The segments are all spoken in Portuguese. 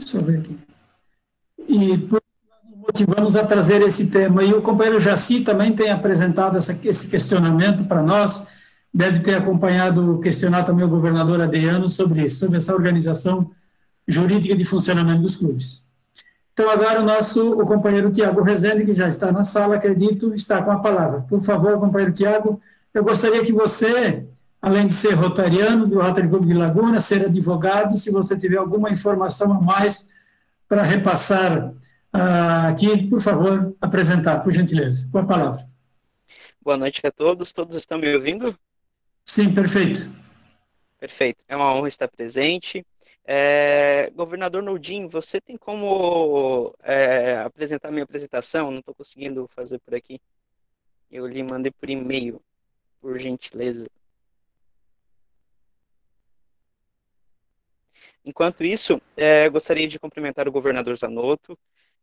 Deixa eu ver aqui. E por motivamos a trazer esse tema. E o companheiro Jaci também tem apresentado esse questionamento para nós, deve ter acompanhado, questionar também o governador Adriano sobre isso, sobre essa organização jurídica de funcionamento dos clubes. Então, agora o companheiro Tiago Rezende, que já está na sala, acredito, está com a palavra. Por favor, companheiro Tiago, eu gostaria que você, além de ser rotariano do Rotary Clube de Laguna, ser advogado, se você tiver alguma informação a mais para repassar aqui, por favor, apresentar, por gentileza. Com a palavra. Boa noite a todos. Todos estão me ouvindo? Sim, perfeito. Perfeito. É uma honra estar presente. Governador Nordin, você tem como apresentar minha apresentação? Não estou conseguindo fazer por aqui. Eu lhe mandei por e-mail, por gentileza. Enquanto isso, gostaria de cumprimentar o governador Zanotto,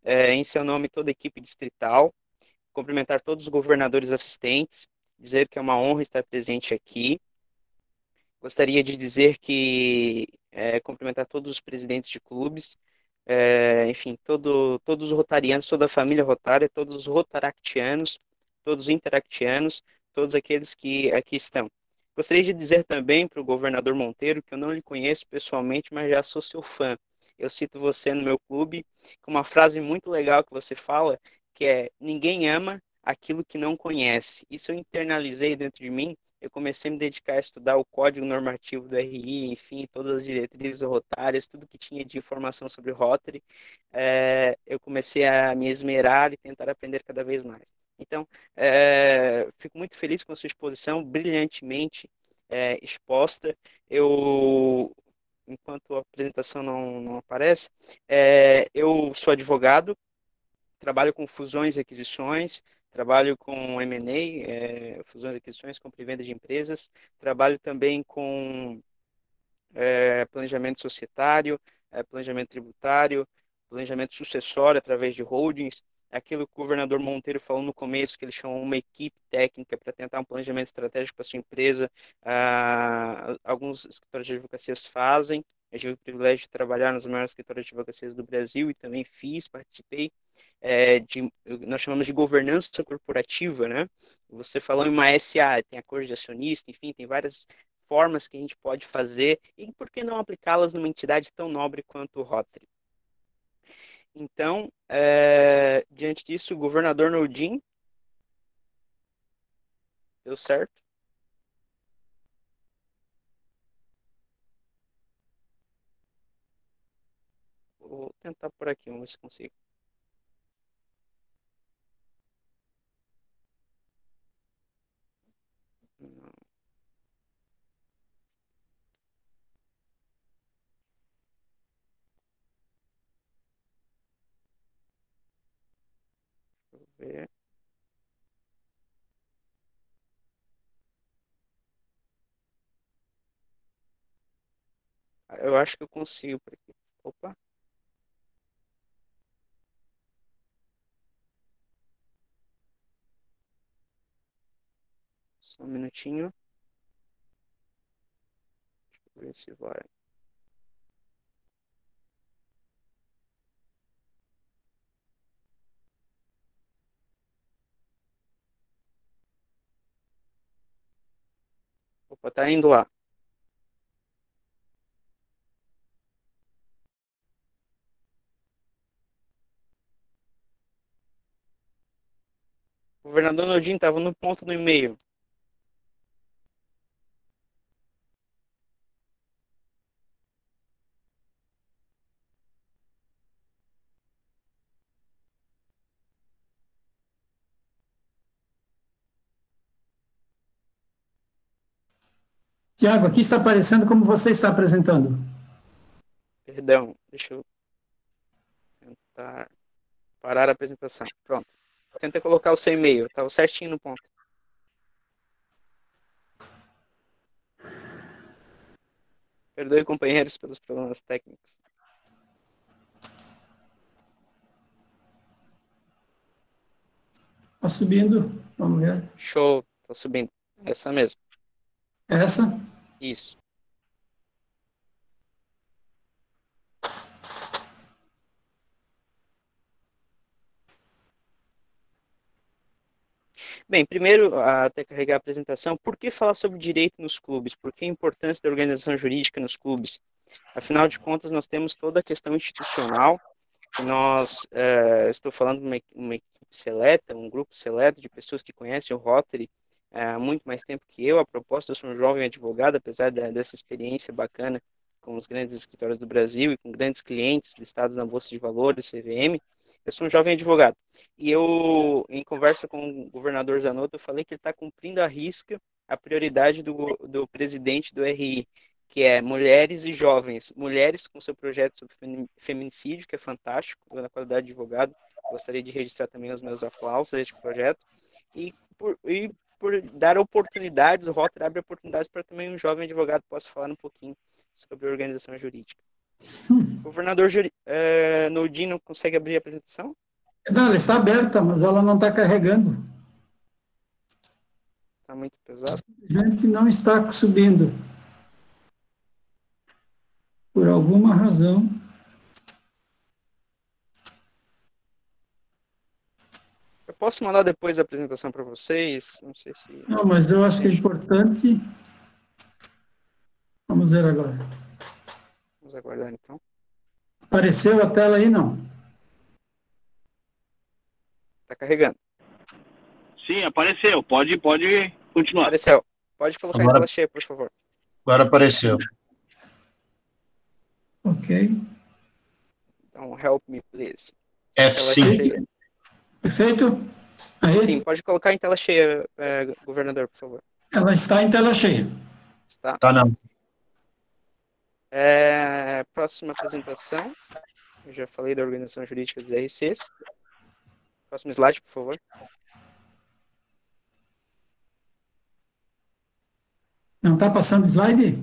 em seu nome toda a equipe distrital, cumprimentar todos os governadores assistentes, dizer que é uma honra estar presente aqui. Gostaria de dizer que cumprimentar todos os presidentes de clubes, enfim, todos os rotarianos, toda a família rotária, todos os rotaractianos, todos os interactianos, todos aqueles que aqui estão. Gostaria de dizer também para o governador Monteiro que eu não lhe conheço pessoalmente, mas já sou seu fã. Eu cito você no meu clube com uma frase muito legal que você fala, que é: ninguém ama aquilo que não conhece. Isso eu internalizei dentro de mim. Eu comecei a me dedicar a estudar o código normativo do RI, enfim, todas as diretrizes rotárias, tudo que tinha de informação sobre Rotary. Eu comecei a me esmerar e tentar aprender cada vez mais. Então, fico muito feliz com a sua exposição, brilhantemente exposta. Enquanto a apresentação não aparece, eu sou advogado, trabalho com fusões e aquisições, trabalho com M&A, fusões e aquisições, compra e venda de empresas, trabalho também com planejamento societário, planejamento tributário, planejamento sucessório através de holdings, aquilo que o governador Monteiro falou no começo, que ele chamou uma equipe técnica para tentar um planejamento estratégico para sua empresa. Alguns escritórios de advocacias fazem. Eu tive o privilégio de trabalhar nos maiores escritórios de advocacias do Brasil e também participei nós chamamos de governança corporativa, né? Você falou em uma SA, tem acordo de acionista, enfim, tem várias formas que a gente pode fazer e por que não aplicá-las numa entidade tão nobre quanto o Rotary. Então, diante disso, o governador Nordin, deu certo? Vou tentar por aqui, vamos ver se consigo. Não. Deixa eu ver. Eu acho que eu consigo por aqui. Opa, só um minutinho. Deixa eu ver se vai. Opa, tá indo lá. O governador Nordin estava no ponto no e-mail. Tiago, aqui está aparecendo como você está apresentando. Perdão, deixa eu tentar parar a apresentação. Pronto. Tenta colocar o seu e-mail, estava certinho no ponto. Perdoe, companheiros, pelos problemas técnicos. Está subindo, vamos ver. Show, tá subindo. Essa mesmo. Essa? Isso. Bem, primeiro, até carregar a apresentação, por que falar sobre direito nos clubes? Por que a importância da organização jurídica nos clubes? Afinal de contas, nós temos toda a questão institucional, que nós, estou falando de uma equipe seleta, um grupo seleto de pessoas que conhecem o Rotary há muito mais tempo que eu. A proposta, eu sou um jovem advogado, apesar dessa experiência bacana com os grandes escritórios do Brasil e com grandes clientes listados na Bolsa de Valores, CVM, eu sou um jovem advogado. E eu, em conversa com o governador Zanotto, eu falei que ele está cumprindo à risca a prioridade do presidente do RI, que é mulheres e jovens. Mulheres com seu projeto sobre feminicídio, que é fantástico, eu, na qualidade de advogado, gostaria de registrar também os meus aplausos a este projeto. E por dar oportunidades, o Rotary abre oportunidades para também um jovem advogado possa falar um pouquinho sobre organização jurídica. O governador Nordin não consegue abrir a apresentação? Não, ela está aberta, mas ela não está carregando. Está muito pesado. A gente não está subindo. Por alguma razão. Eu posso mandar depois a apresentação para vocês? Não sei se... Não, mas eu acho que é importante. Vamos ver agora. Vamos aguardar, então. Apareceu a tela aí, não? Está carregando. Sim, apareceu. Pode continuar. Apareceu. Pode colocar Agora, em tela cheia, por favor. Agora apareceu. Ok. Então, help me, please. F5. Perfeito? Aí? Sim, pode colocar em tela cheia, governador, por favor. Ela está em tela cheia. Está. Tá não. Próxima apresentação. Eu já falei da organização jurídica dos RCs. Próximo slide, por favor. Não está passando slide?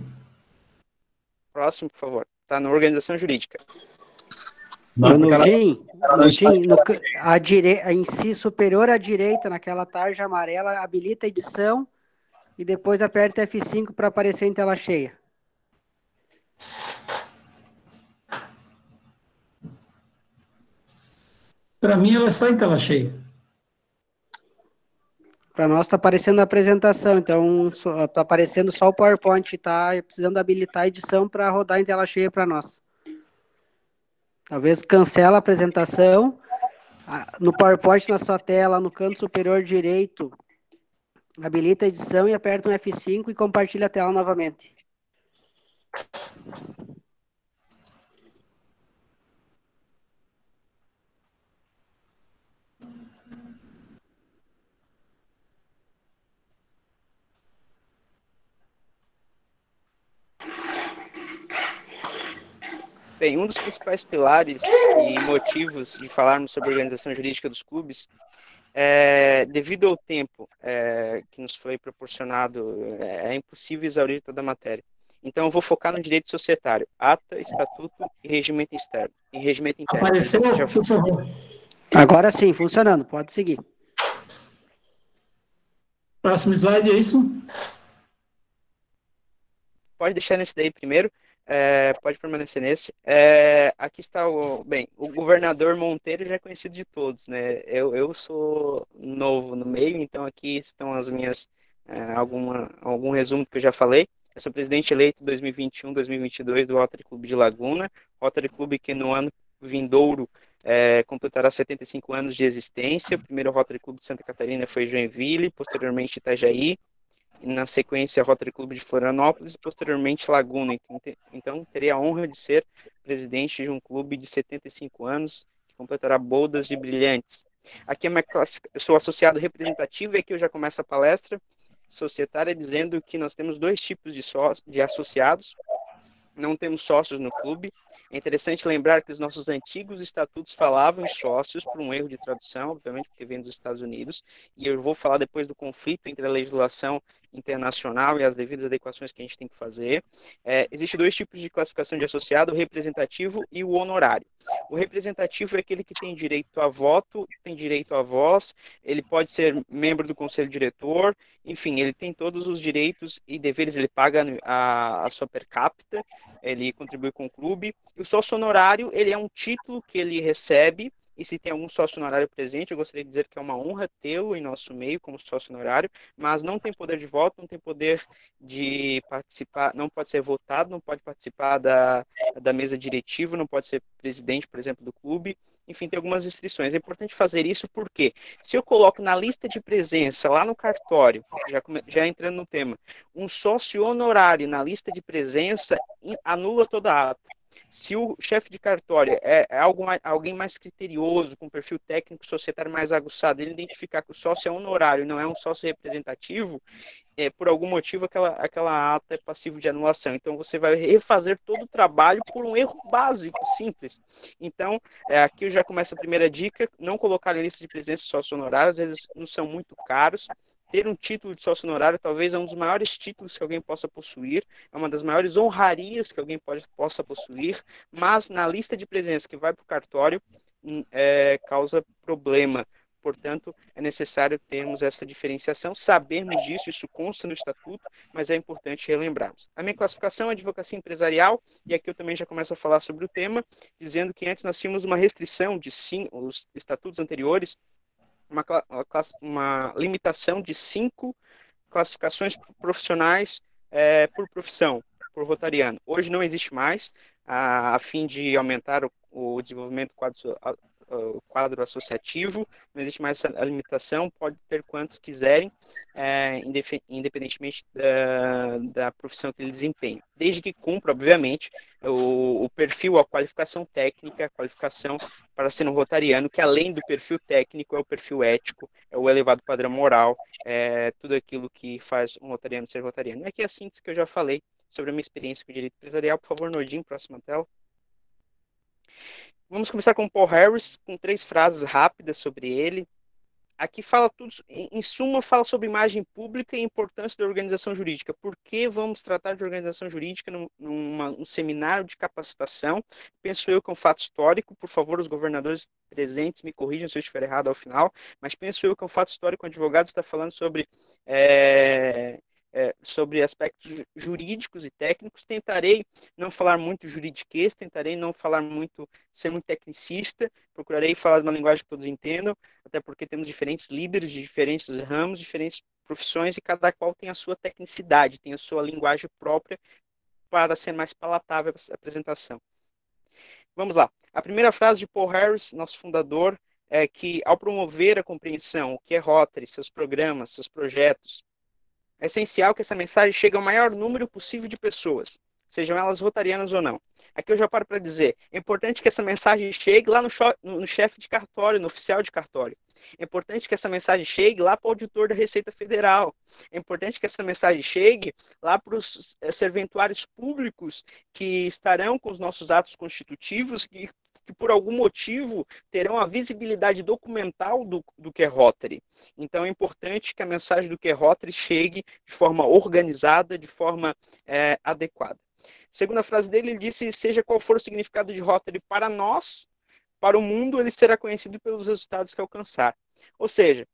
Próximo, por favor. Está na organização jurídica. Nudinho, em si superior à direita, naquela tarja amarela, habilita a edição e depois aperta F5 para aparecer em tela cheia. Para mim, ela está em tela cheia. Para nós está aparecendo a apresentação, então está aparecendo só o PowerPoint, está precisando habilitar a edição para rodar em tela cheia para nós. Talvez cancela a apresentação. No PowerPoint, na sua tela, no canto superior direito, habilita a edição e aperta um F5 e compartilha a tela novamente. Bem, um dos principais pilares e motivos de falarmos sobre a organização jurídica dos clubes devido ao tempo que nos foi proporcionado, é impossível exaurir toda a matéria. Então, eu vou focar no direito societário, ata, estatuto e regimento externo. E regimento interno. Apareceu, por favor. Agora sim, funcionando. Pode seguir. Próximo slide, é isso? Pode deixar nesse daí primeiro. Pode permanecer nesse. Aqui está o governador Monteiro já é conhecido de todos, né? Eu sou novo no meio, então aqui estão as minhas algum resumo que eu já falei. Eu sou presidente eleito 2021-2022 do Rotary Clube de Laguna, Rotary Clube que no ano vindouro completará 75 anos de existência. O primeiro Rotary Clube de Santa Catarina foi Joinville, posteriormente Itajaí, e na sequência Rotary Clube de Florianópolis e posteriormente Laguna. Então terei a honra de ser presidente de um clube de 75 anos que completará bodas de brilhantes. Aqui é minha eu sou associado representativo e aqui eu já começo a palestra societária dizendo que nós temos dois tipos de associados. Não temos sócios no clube. É interessante lembrar que os nossos antigos estatutos falavam em sócios por um erro de tradução, obviamente porque vem dos Estados Unidos, e eu vou falar depois do conflito entre a legislação internacional e as devidas adequações que a gente tem que fazer. Existem dois tipos de classificação de associado, o representativo e o honorário. O representativo é aquele que tem direito a voto, tem direito a voz, ele pode ser membro do conselho diretor, enfim, ele tem todos os direitos e deveres, ele paga a sua per capita, ele contribui com o clube. E o sócio honorário, ele é um título que ele recebe e se tem algum sócio honorário presente, eu gostaria de dizer que é uma honra tê-lo em nosso meio como sócio honorário, mas não tem poder de voto, não tem poder de participar, não pode ser votado, não pode participar da mesa diretiva, não pode ser presidente, por exemplo, do clube. Enfim, tem algumas restrições. É importante fazer isso porque se eu coloco na lista de presença, lá no cartório, já entrando no tema, um sócio honorário na lista de presença, anula toda a ata. Se o chefe de cartório alguém mais criterioso, com perfil técnico societário mais aguçado, ele identificar que o sócio é honorário e não é um sócio representativo, por algum motivo aquela ata é passivo de anulação. Então você vai refazer todo o trabalho por um erro básico, simples. Então, aqui eu já começo a primeira dica: não colocar na lista de presença sócio honorário, às vezes não são muito caros. Ter um título de sócio honorário talvez é um dos maiores títulos que alguém possa possuir, é uma das maiores honrarias que alguém possa possuir, mas na lista de presença que vai para o cartório, causa problema. Portanto, é necessário termos essa diferenciação, sabermos disso, isso consta no estatuto, mas é importante relembrarmos. A minha classificação é advocacia empresarial, e aqui eu também já começo a falar sobre o tema, dizendo que antes nós tínhamos uma restrição de os estatutos anteriores, uma limitação de 5 classificações profissionais por profissão, por rotariano. Hoje não existe mais, a fim de aumentar o desenvolvimento o quadro associativo, não existe mais essa limitação, pode ter quantos quiserem, independentemente da profissão que ele desempenha, desde que cumpra, obviamente, o perfil, a qualificação técnica, a qualificação para ser um rotariano, que além do perfil técnico é o perfil ético, é o elevado padrão moral, tudo aquilo que faz um rotariano ser rotariano. E aqui é a síntese que eu já falei sobre a minha experiência com o direito empresarial. Por favor, Nordin, próxima tela. Vamos começar com o Paul Harris, com 3 frases rápidas sobre ele. Aqui fala tudo, em suma, fala sobre imagem pública e importância da organização jurídica. Por que vamos tratar de organização jurídica num seminário de capacitação? Penso eu que é um fato histórico. Por favor, os governadores presentes me corrijam se eu estiver errado ao final, mas penso eu que é um fato histórico. O advogado está falando sobre aspectos jurídicos e técnicos. Tentarei não falar muito juridiquês, tentarei não falar muito, ser muito tecnicista, procurarei falar de uma linguagem que todos entendam, até porque temos diferentes líderes de diferentes ramos, diferentes profissões, e cada qual tem a sua tecnicidade, tem a sua linguagem própria para ser mais palatável a apresentação. Vamos lá. A primeira frase de Paul Harris, nosso fundador, é que, ao promover a compreensão, o que é Rotary, seus programas, seus projetos, é essencial que essa mensagem chegue ao maior número possível de pessoas, sejam elas rotarianas ou não. Aqui eu já paro para dizer, é importante que essa mensagem chegue lá no chefe de cartório, no oficial de cartório. É importante que essa mensagem chegue lá para o auditor da Receita Federal. É importante que essa mensagem chegue lá para os serventuários públicos que estarão com os nossos atos constitutivos, que por algum motivo terão a visibilidade documental do que é Rotary. Então é importante que a mensagem do que é Rotary chegue de forma organizada, de forma adequada. Segunda frase dele, ele disse: seja qual for o significado de Rotary para nós, para o mundo, ele será conhecido pelos resultados que alcançar. Ou seja,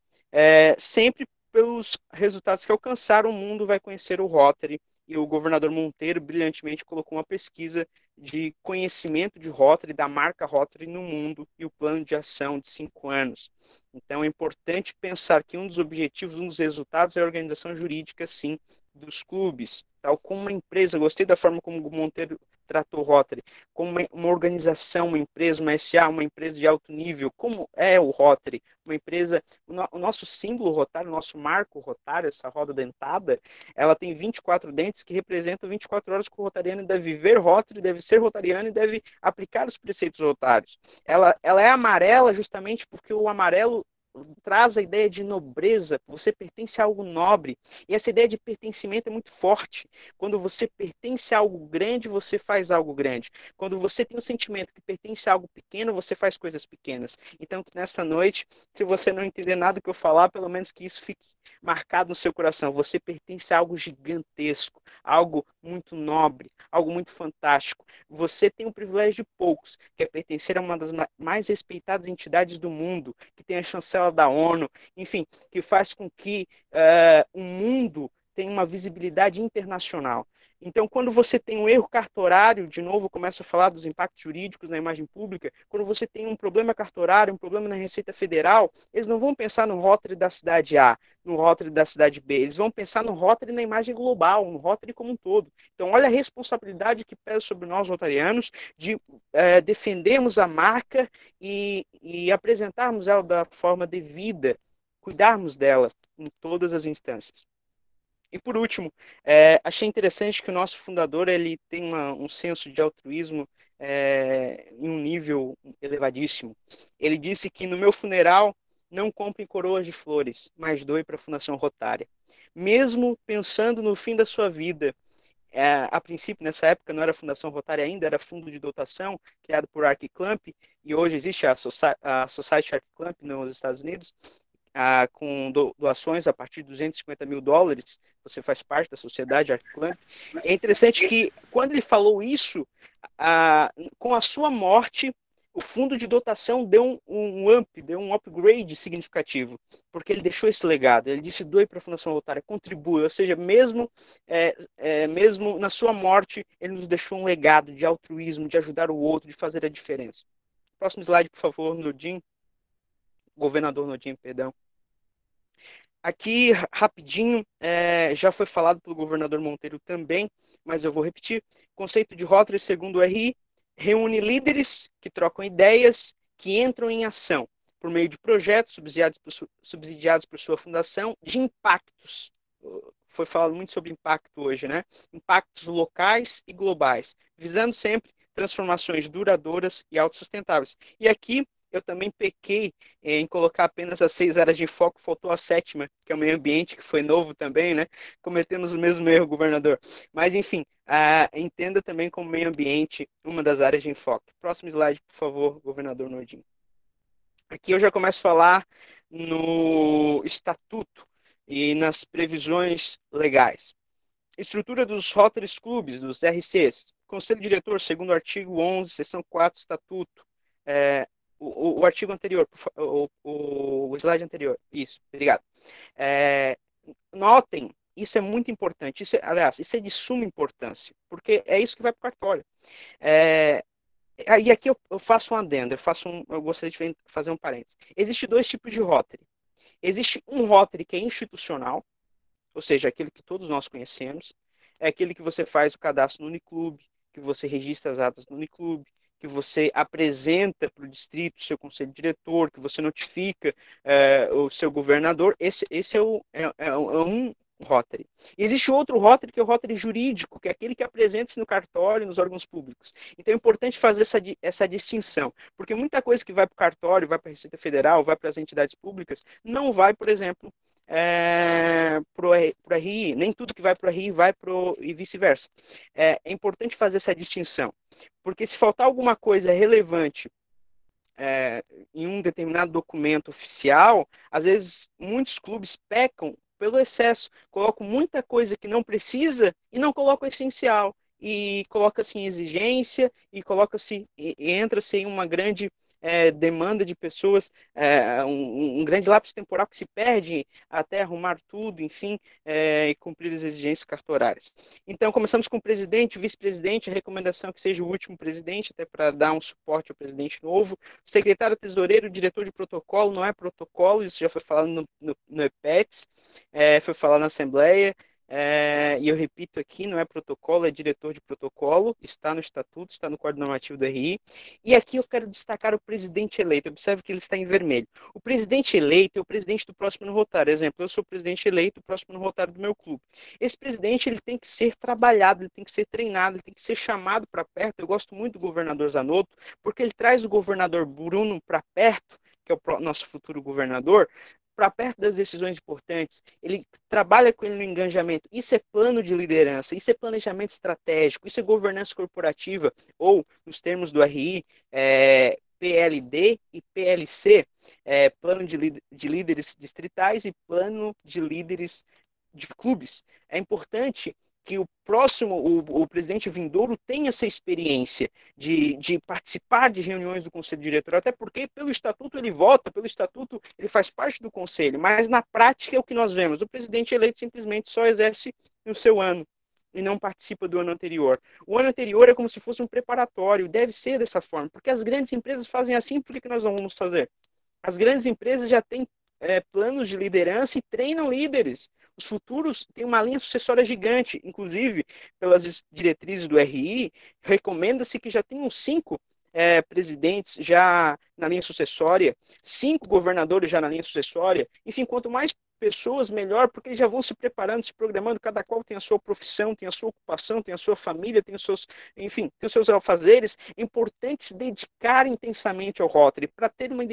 sempre pelos resultados que alcançar, o mundo vai conhecer o Rotary. E o governador Monteiro brilhantemente colocou uma pesquisa de conhecimento de Rotary, da marca Rotary no mundo, e o plano de ação de 5 anos. Então é importante pensar que um dos objetivos, um dos resultados é a organização jurídica, sim, dos clubes, tal como uma empresa. Gostei da forma como o Monteiro tratou o Rotary, como uma organização, uma empresa, uma SA, uma empresa de alto nível, como é o Rotary, uma empresa, o nosso símbolo rotário, o nosso marco rotário, essa roda dentada, ela tem 24 dentes que representam 24 horas que o rotariano deve viver Rotary, deve ser rotariano e deve aplicar os preceitos rotários. Ela é amarela justamente porque o amarelo traz a ideia de nobreza, você pertence a algo nobre, e essa ideia de pertencimento é muito forte. Quando você pertence a algo grande, você faz algo grande. Quando você tem o sentimento que pertence a algo pequeno, você faz coisas pequenas. Então, que nesta noite, se você não entender nada que eu falar, pelo menos que isso fique marcado no seu coração. Você pertence a algo gigantesco, algo muito nobre, algo muito fantástico. Você tem o privilégio de poucos, que é pertencer a uma das mais respeitadas entidades do mundo, que tem a chancela da ONU, enfim, que faz com que o mundo tenha uma visibilidade internacional. Então, quando você tem um erro cartorário, de novo, eu começo a falar dos impactos jurídicos na imagem pública, quando você tem um problema cartorário, um problema na Receita Federal, eles não vão pensar no rótulo da cidade A, no rótulo da cidade B, eles vão pensar no rótulo na imagem global, no rótulo como um todo. Então, olha a responsabilidade que pesa sobre nós, rotarianos, de defendermos a marca e apresentarmos ela da forma devida, cuidarmos dela em todas as instâncias. E por último, achei interessante que o nosso fundador ele tem um senso de altruísmo em um nível elevadíssimo. Ele disse que no meu funeral não compre coroas de flores, mas doe para a Fundação Rotária. Mesmo pensando no fim da sua vida, a princípio, nessa época, não era Fundação Rotária ainda, era fundo de dotação, criado por Ark Clamp, e hoje existe a Society Ark Clamp nos Estados Unidos, com doações a partir de $250 mil, você faz parte da sociedade Ark Clamp. É interessante que, quando ele falou isso, com a sua morte, o fundo de dotação deu deu um upgrade significativo, porque ele deixou esse legado. Ele disse: doe para a Fundação Rotária, contribui. Ou seja, mesmo na sua morte, ele nos deixou um legado de altruísmo, de ajudar o outro, de fazer a diferença. Próximo slide, por favor, Nordin. Governador Nordin, perdão. Aqui, rapidinho, já foi falado pelo governador Monteiro também, mas eu vou repetir. Conceito de Rotary, segundo o RI, reúne líderes que trocam ideias, que entram em ação por meio de projetos subsidiados por sua fundação, de impactos. Foi falado muito sobre impacto hoje, né? Impactos locais e globais, visando sempre transformações duradouras e autossustentáveis. E aqui eu também pequei em colocar apenas as 6 áreas de foco, faltou a 7ª, que é o meio ambiente, que foi novo também, né? Cometemos o mesmo erro, governador. Mas, enfim, entenda também como meio ambiente uma das áreas de enfoque. Próximo slide, por favor, governador Nordin. Aqui eu já começo a falar no estatuto e nas previsões legais. Estrutura dos Rotary Clubs, dos RCs. Conselho Diretor, segundo o artigo 11, seção 4, estatuto. O artigo anterior, o slide anterior. Isso, obrigado. Notem, isso é muito importante. Aliás, isso é de suma importância, porque é isso que vai para o cartório. E aqui eu faço um adendo, eu gostaria de fazer um parênteses. Existem 2 tipos de Rotary. Existe um Rotary que é institucional, ou seja, aquele que todos nós conhecemos. É aquele que você faz o cadastro no Uniclube, que você registra as atas no Uniclube, que você apresenta para o distrito o seu conselho diretor, que você notifica o seu governador. Esse é um Rotary. E existe outro Rotary, que é o Rotary jurídico, que é aquele que apresenta-se no cartório e nos órgãos públicos. Então é importante fazer essa distinção, porque muita coisa que vai para o cartório, vai para a Receita Federal, vai para as entidades públicas, não vai, por exemplo, para o RI. Nem tudo que vai para o RI vai para e vice-versa. É importante fazer essa distinção, porque se faltar alguma coisa relevante em um determinado documento oficial, às vezes muitos clubes pecam pelo excesso, colocam muita coisa que não precisa e não colocam o essencial, e coloca-se em exigência e entra-se em uma grande demanda de pessoas, um grande lapso temporal que se perde até arrumar tudo, enfim, e cumprir as exigências cartorárias. Então, começamos com o presidente, vice-presidente, a recomendação é que seja o último presidente, até para dar um suporte ao presidente novo. Secretário, tesoureiro, diretor de protocolo, não é protocolo, isso já foi falado no EPETS, foi falado na Assembleia. E eu repito aqui, não é protocolo, é diretor de protocolo, está no estatuto, está no Código Normativo do RI. E aqui eu quero destacar o presidente eleito. Observe que ele está em vermelho. O presidente eleito é o presidente do próximo ano rotário. Exemplo, eu sou o presidente eleito do próximo ano rotário do meu clube. Esse presidente ele tem que ser trabalhado, ele tem que ser treinado, ele tem que ser chamado para perto. Eu gosto muito do governador Zanotto, porque ele traz o governador Bruno para perto, que é o nosso futuro governador, para perto das decisões importantes, ele trabalha com ele no engajamento. Isso é plano de liderança, isso é planejamento estratégico, isso é governança corporativa, ou, nos termos do RI, PLD e PLC, plano de líderes distritais e plano de líderes de clubes. É importante que o presidente vindouro tenha essa experiência de participar de reuniões do conselho diretor, até porque pelo estatuto ele vota, pelo estatuto ele faz parte do conselho, mas na prática é o que nós vemos, o presidente eleito simplesmente só exerce no seu ano, e não participa do ano anterior. O ano anterior é como se fosse um preparatório, deve ser dessa forma, porque as grandes empresas fazem assim, por que nós não vamos fazer? As grandes empresas já têm planos de liderança e treinam líderes. Os futuros têm uma linha sucessória gigante, inclusive, pelas diretrizes do RI, recomenda-se que já tenham 5 presidentes já na linha sucessória, 5 governadores já na linha sucessória. Enfim, quanto mais pessoas, melhor, porque eles já vão se preparando, se programando, cada qual tem a sua profissão, tem a sua ocupação, tem a sua família, tem os seus, enfim, tem os seus afazeres. É importante se dedicar intensamente ao Rotary. Para ter uma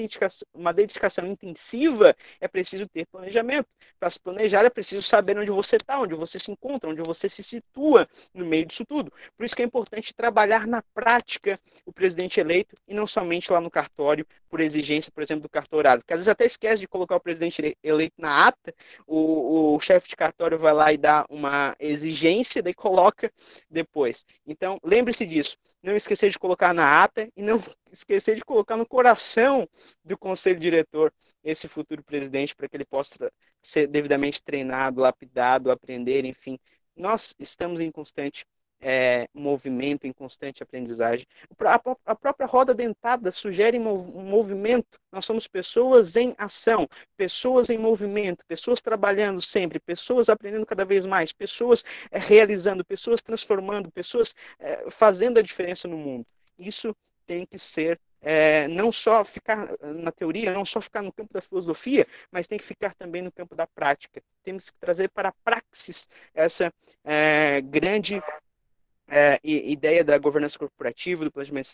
dedicação intensiva, é preciso ter planejamento. Para se planejar, é preciso saber onde você está, onde você se encontra, onde você se situa no meio disso tudo. Por isso que é importante trabalhar na prática o presidente eleito e não somente lá no cartório, por exigência, por exemplo, do cartorário. Porque às vezes até esquece de colocar o presidente eleito na ata, o chefe de cartório vai lá e dá uma exigência, daí coloca depois. Então, lembre-se disso. Não esquecer de colocar na ata e não esquecer de colocar no coração do conselho diretor esse futuro presidente, para que ele possa ser devidamente treinado, lapidado, aprender, enfim. Nós estamos em constante movimento, em constante aprendizagem. A própria roda dentada sugere um movimento. Nós somos pessoas em ação, pessoas em movimento, pessoas trabalhando sempre, pessoas aprendendo cada vez mais, pessoas realizando, pessoas transformando, pessoas fazendo a diferença no mundo. Isso tem que ser não só ficar na teoria, não só ficar no campo da filosofia, mas tem que ficar também no campo da prática. Temos que trazer para a praxis essa grande ideia da governança corporativa, do planejamento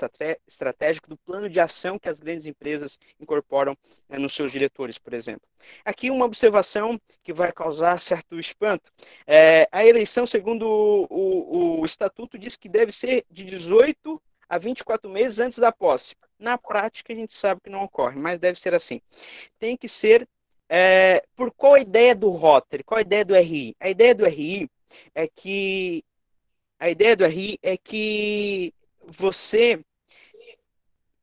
estratégico, do plano de ação que as grandes empresas incorporam nos seus diretores, por exemplo. Aqui uma observação que vai causar certo espanto. A eleição, segundo o estatuto, diz que deve ser de 18 a 24 meses antes da posse. Na prática, a gente sabe que não ocorre, mas deve ser assim. Tem que ser por qual a ideia do Rotary, qual a ideia do RI? A ideia do RI é que você,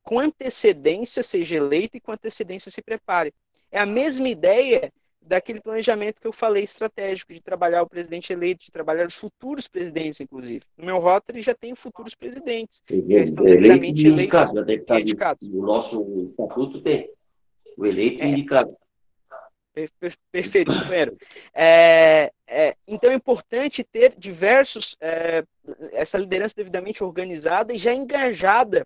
com antecedência, seja eleito e com antecedência se prepare. É a mesma ideia daquele planejamento que eu falei estratégico, de trabalhar o presidente eleito, de trabalhar os futuros presidentes, inclusive. No meu Rotary já tem futuros presidentes. Já estão devidamente eleitos e indicados. O nosso estatuto tem o eleito e indicado. Perfeito, companheiro. Então é importante ter essa liderança devidamente organizada e já engajada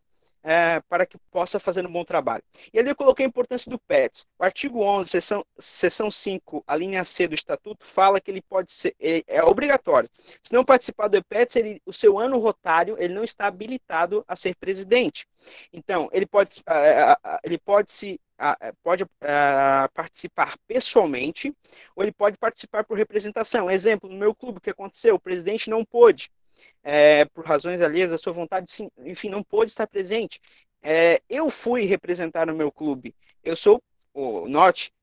para que possa fazer um bom trabalho. E ali eu coloquei a importância do PETS. O artigo 11, seção 5, a linha C do Estatuto, fala que ele pode ser, é obrigatório. Se não participar do EPETS, o seu ano rotário, ele não está habilitado a ser presidente. Então, ele pode participar pessoalmente, ou ele pode participar por representação. Exemplo, no meu clube, o que aconteceu? O presidente não pôde, por razões alheias à sua vontade, sim, enfim, não pôde estar presente. Eu fui representar no meu clube. Eu sou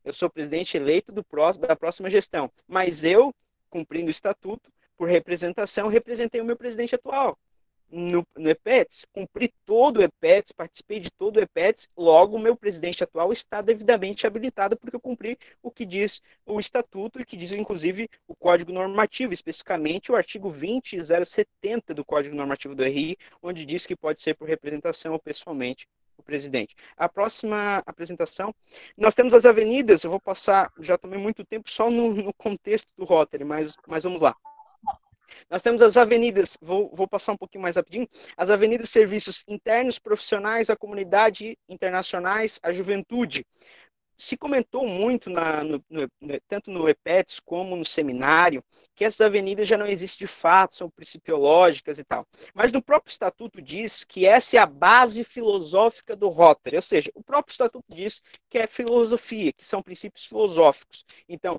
eu sou presidente eleito da próxima gestão, mas eu, cumprindo o estatuto, por representação, representei o meu presidente atual. No EPETS, cumpri todo o EPETS, participei de todo o EPETS, logo o meu presidente atual está devidamente habilitado porque eu cumpri o que diz o estatuto e que diz inclusive o Código Normativo, especificamente o artigo 20.070 do Código Normativo do RI, onde diz que pode ser por representação ou pessoalmente o presidente. A próxima apresentação, nós temos as avenidas, eu vou passar, já tomei muito tempo só no contexto do Rotary, mas vamos lá. Nós temos as avenidas, vou passar um pouquinho mais rapidinho, as avenidas de serviços internos, profissionais, à comunidade, internacionais, à juventude. Se comentou muito, tanto no EPETS como no seminário, que essas avenidas já não existem de fato, são principiológicas e tal. Mas no próprio estatuto diz que essa é a base filosófica do Rotary, ou seja, o próprio estatuto diz que é filosofia, que são princípios filosóficos. Então,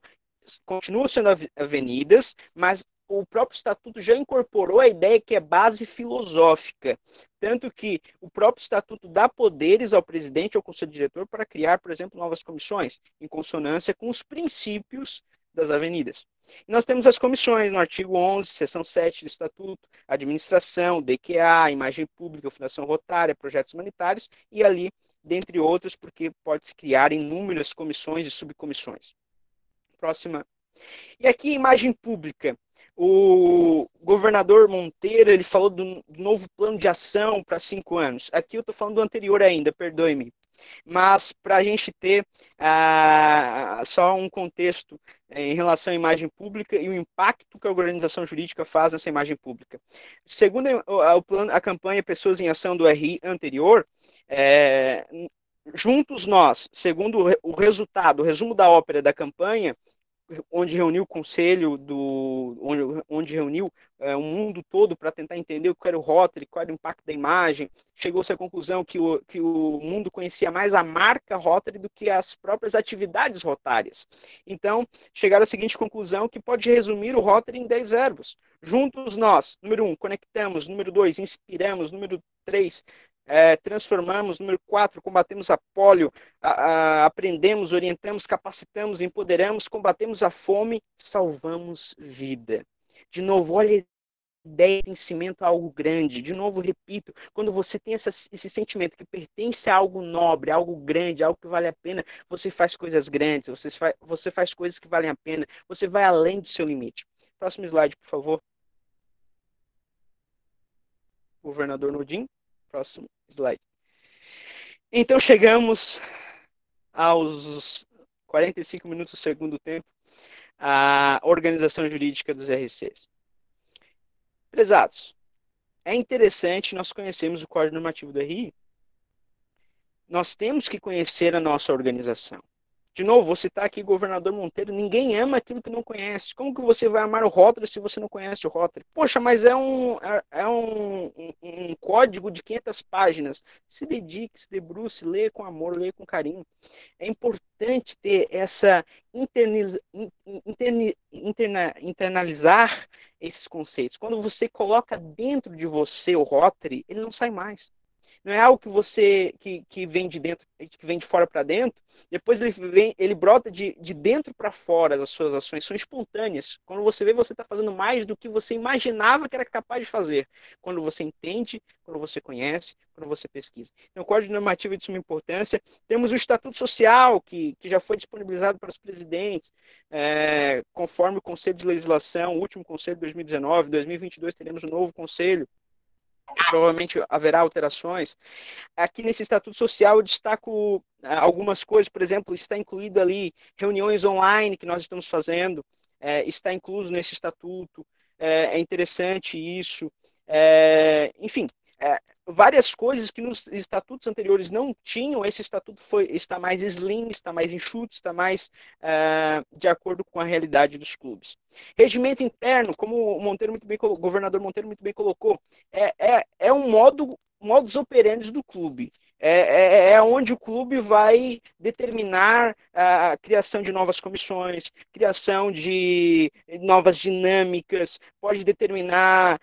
continuam sendo avenidas, mas o próprio estatuto já incorporou a ideia que é base filosófica, tanto que o próprio estatuto dá poderes ao presidente ou ao conselho diretor para criar, por exemplo, novas comissões, em consonância com os princípios das avenidas. E nós temos as comissões no artigo 11, seção 7 do estatuto, administração, DQA, imagem pública, fundação rotária, projetos humanitários, e ali, dentre outros, porque pode-se criar inúmeras comissões e subcomissões. Próxima. E aqui, imagem pública. O governador Monteiro, ele falou do novo plano de ação para 5 anos. Aqui eu estou falando do anterior ainda, perdoe-me. Mas para a gente ter só um contexto em relação à imagem pública e o impacto que a organização jurídica faz nessa imagem pública. Segundo a campanha Pessoas em Ação do RI anterior, juntos nós, segundo o resultado, o resumo da ópera da campanha, onde reuniu o conselho onde reuniu o mundo todo para tentar entender o que era o Rotary, qual era o impacto da imagem, chegou-se à conclusão que o mundo conhecia mais a marca Rotary do que as próprias atividades rotárias. Então, chegaram à seguinte conclusão, que pode resumir o Rotary em 10 verbos. Juntos nós, número 1, conectamos, número 2, inspiramos, número 3, transformamos, número 4, combatemos a polio, aprendemos, orientamos, capacitamos, empoderamos, combatemos a fome, salvamos vida. De novo, olha a ideia de pertencimento a algo grande. De novo, repito, quando você tem esse sentimento que pertence a algo nobre, a algo grande, a algo que vale a pena, você faz coisas grandes, você faz coisas que valem a pena, você vai além do seu limite. Próximo slide, por favor. Governador Nordin. Próximo slide. Então, chegamos aos 45 minutos do segundo tempo, a organização jurídica dos RCs. Prezados, é interessante nós conhecermos o Código Normativo do RI. Nós temos que conhecer a nossa organização. De novo, vou citar aqui o governador Monteiro, ninguém ama aquilo que não conhece. Como que você vai amar o Rotary se você não conhece o Rotary? Poxa, mas é um código de 500 páginas. Se dedique, se debruce, leia com amor, leia com carinho. É importante ter essa internalizar esses conceitos. Quando você coloca dentro de você o Rotary, ele não sai mais. Não é algo que você que vem de dentro, que vem de fora para dentro. Depois ele brota de dentro para fora. As suas ações são espontâneas. Quando você vê, você está fazendo mais do que você imaginava que era capaz de fazer. Quando você entende, quando você conhece, quando você pesquisa. Então, o Código Normativo é de suma importância. Temos o Estatuto Social, que já foi disponibilizado para os presidentes, conforme o Conselho de Legislação, o último Conselho de 2019, 2022 teremos um novo Conselho. Provavelmente haverá alterações. Aqui nesse Estatuto Social eu destaco algumas coisas, por exemplo, está incluído ali reuniões online que nós estamos fazendo, está incluso nesse Estatuto, é interessante isso, enfim, várias coisas que nos estatutos anteriores não tinham, esse estatuto está mais slim, está mais enxuto, está mais de acordo com a realidade dos clubes. Regimento interno, como o governador Monteiro muito bem colocou, é um modus operandi do clube. É onde o clube vai determinar a criação de novas comissões, criação de novas dinâmicas, pode determinar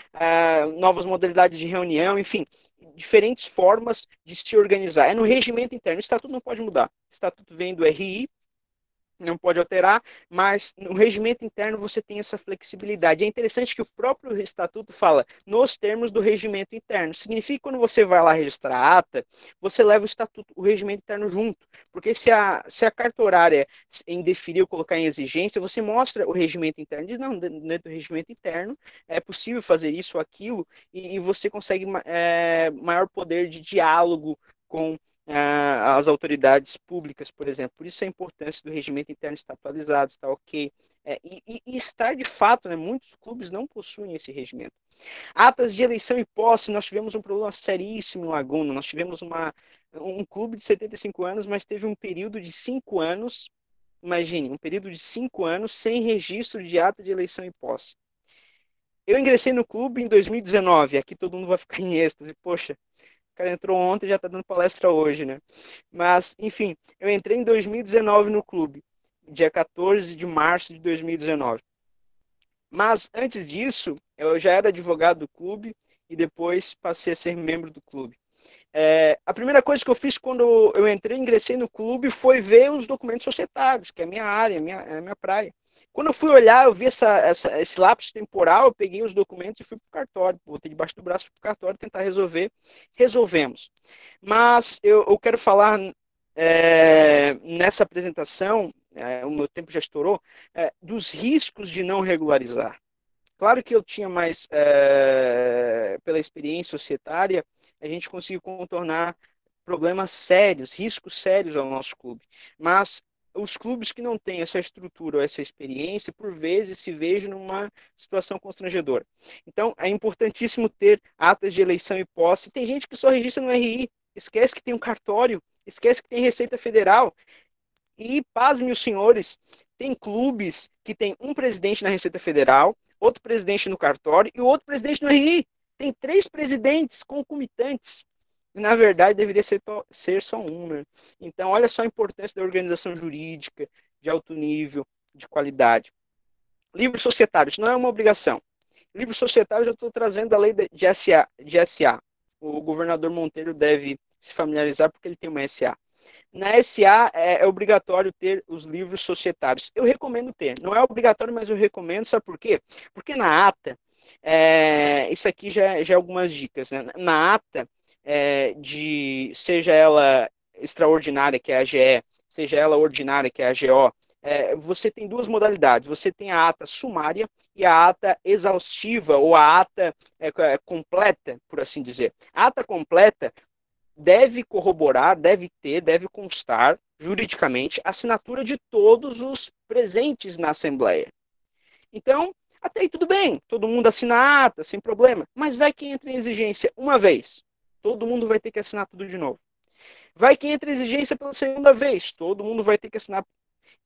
novas modalidades de reunião, enfim, diferentes formas de se organizar. É no regimento interno. O estatuto não pode mudar. O estatuto vem do RI, não pode alterar, mas no regimento interno você tem essa flexibilidade. É interessante que o próprio estatuto fala nos termos do regimento interno. Significa que quando você vai lá registrar a ata, você leva o regimento interno junto. Porque se a carta horária indeferir ou colocar em exigência, você mostra o regimento interno. Diz, não, dentro do regimento interno é possível fazer isso ou aquilo, e você consegue maior poder de diálogo com as autoridades públicas, por exemplo. Por isso a importância do regimento interno estar atualizado, estar ok. E estar de fato, né, muitos clubes não possuem esse regimento. Atas de eleição e posse, nós tivemos um problema seríssimo em Laguna. Nós tivemos um clube de 75 anos, mas teve um período de 5 anos, imagine, um período de 5 anos sem registro de ata de eleição e posse. Eu ingressei no clube em 2019, aqui todo mundo vai ficar em êxtase, poxa, o cara entrou ontem e já está dando palestra hoje, né? Mas, enfim, eu entrei em 2019 no clube, dia 14 de março de 2019. Mas, antes disso, eu já era advogado do clube e depois passei a ser membro do clube. A primeira coisa que eu fiz quando eu ingressei no clube foi ver os documentos societários, que é a minha área, é a minha praia. Quando eu fui olhar, eu vi esse lapso temporal, eu peguei os documentos e fui para o cartório, botei debaixo do braço para o cartório tentar resolver. Resolvemos. Mas eu quero falar nessa apresentação, o meu tempo já estourou, dos riscos de não regularizar. Claro que eu tinha mais, pela experiência societária, a gente conseguiu contornar problemas sérios, riscos sérios ao nosso clube. Mas os clubes que não têm essa estrutura ou essa experiência, por vezes se vejam numa situação constrangedora. Então, é importantíssimo ter atas de eleição e posse. Tem gente que só registra no RI, esquece que tem um cartório, esquece que tem Receita Federal. E, pasmem os senhores, tem clubes que tem um presidente na Receita Federal, outro presidente no cartório e outro presidente no RI. Tem 3 presidentes concomitantes. E, na verdade, deveria ser só um, né? Então, olha só a importância da organização jurídica, de alto nível, de qualidade. Livros societários, não é uma obrigação. Livros societários, eu estou trazendo a lei de SA. O governador Monteiro deve se familiarizar porque ele tem uma SA. Na SA é obrigatório ter os livros societários. Eu recomendo ter. Não é obrigatório, mas eu recomendo. Sabe por quê? Porque na ata, isso aqui já é algumas dicas, né? Na ata, seja ela extraordinária, que é a AGE, seja ela ordinária, que é a AGO, você tem 2 modalidades. Você tem a ata sumária e a ata exaustiva, ou a ata completa, por assim dizer. A ata completa deve corroborar, deve constar juridicamente a assinatura de todos os presentes na Assembleia. Então, até aí tudo bem, todo mundo assina a ata, sem problema, mas vai que entra em exigência uma vez, todo mundo vai ter que assinar tudo de novo. Vai que entra em exigência pela segunda vez, todo mundo vai ter que assinar.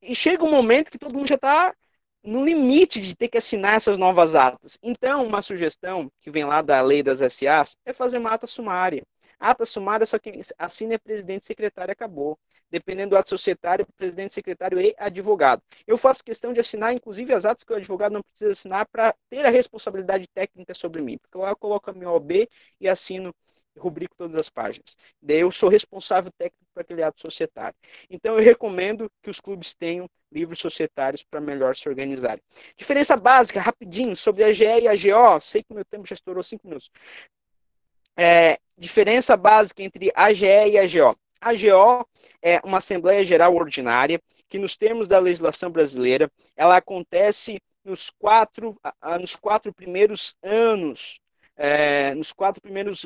E chega um momento que todo mundo já está no limite de ter que assinar essas novas atas. Então, uma sugestão que vem lá da lei das SAs é fazer uma ata sumária. Ata sumária, só quem assina é presidente, secretário, acabou. Dependendo do ato societário, presidente, secretário e advogado. Eu faço questão de assinar, inclusive, as atas que o advogado não precisa assinar para ter a responsabilidade técnica sobre mim. Porque lá eu coloco a minha OB e assino, rubrico todas as páginas. Daí eu sou responsável técnico para aquele ato societário. Então eu recomendo que os clubes tenham livros societários para melhor se organizarem. Diferença básica, rapidinho, sobre a AGE e a AGO. Sei que meu tempo já estourou 5 minutos. Diferença básica entre a AGE e a AGO. A AGO é uma Assembleia Geral Ordinária que, nos termos da legislação brasileira, ela acontece nos 4 primeiros anos, nos 4 primeiros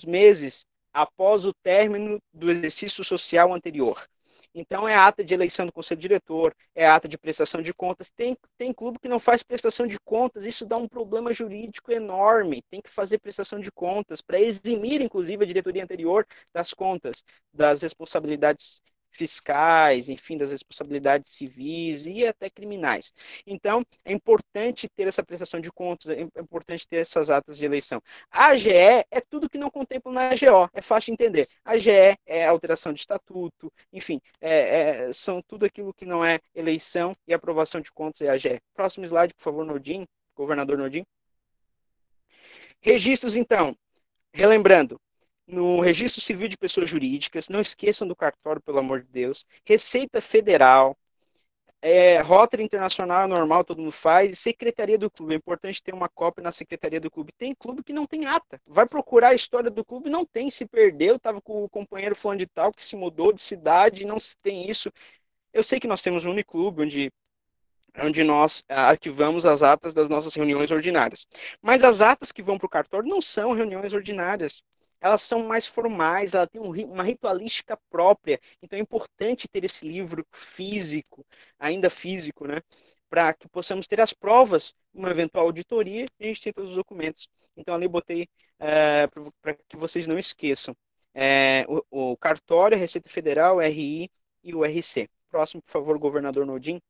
meses após o término do exercício social anterior. Então, é a ata de eleição do conselho diretor, é a ata de prestação de contas. Tem clube que não faz prestação de contas, isso dá um problema jurídico enorme. Tem que fazer prestação de contas para eximir, inclusive, a diretoria anterior das contas, das responsabilidades fiscais, enfim, das responsabilidades civis e até criminais. Então, é importante ter essa prestação de contas, é importante ter essas atas de eleição. A AGE é tudo que não contempla na AGO, é fácil de entender. A AGE é alteração de estatuto, enfim, são tudo aquilo que não é eleição e aprovação de contas é a AGE. Próximo slide, por favor, Nordin, governador Nordin. Registros, então, relembrando, no Registro Civil de Pessoas Jurídicas, não esqueçam do cartório, pelo amor de Deus, Receita Federal, Rotary Internacional é normal, todo mundo faz, e Secretaria do Clube, é importante ter uma cópia na Secretaria do Clube. Tem clube que não tem ata, vai procurar a história do clube, não tem, se perdeu, estava com o companheiro fulano de tal, que se mudou de cidade, não tem isso. Eu sei que nós temos um Uniclube, onde nós arquivamos as atas das nossas reuniões ordinárias. Mas as atas que vão para o cartório não são reuniões ordinárias. Elas são mais formais, ela tem uma ritualística própria. Então é importante ter esse livro físico, ainda físico, né? Para que possamos ter as provas, uma eventual auditoria, e a gente tem todos os documentos. Então ali botei para que vocês não esqueçam. O cartório, a Receita Federal, o RI e o RC. Próximo, por favor, governador Nordin.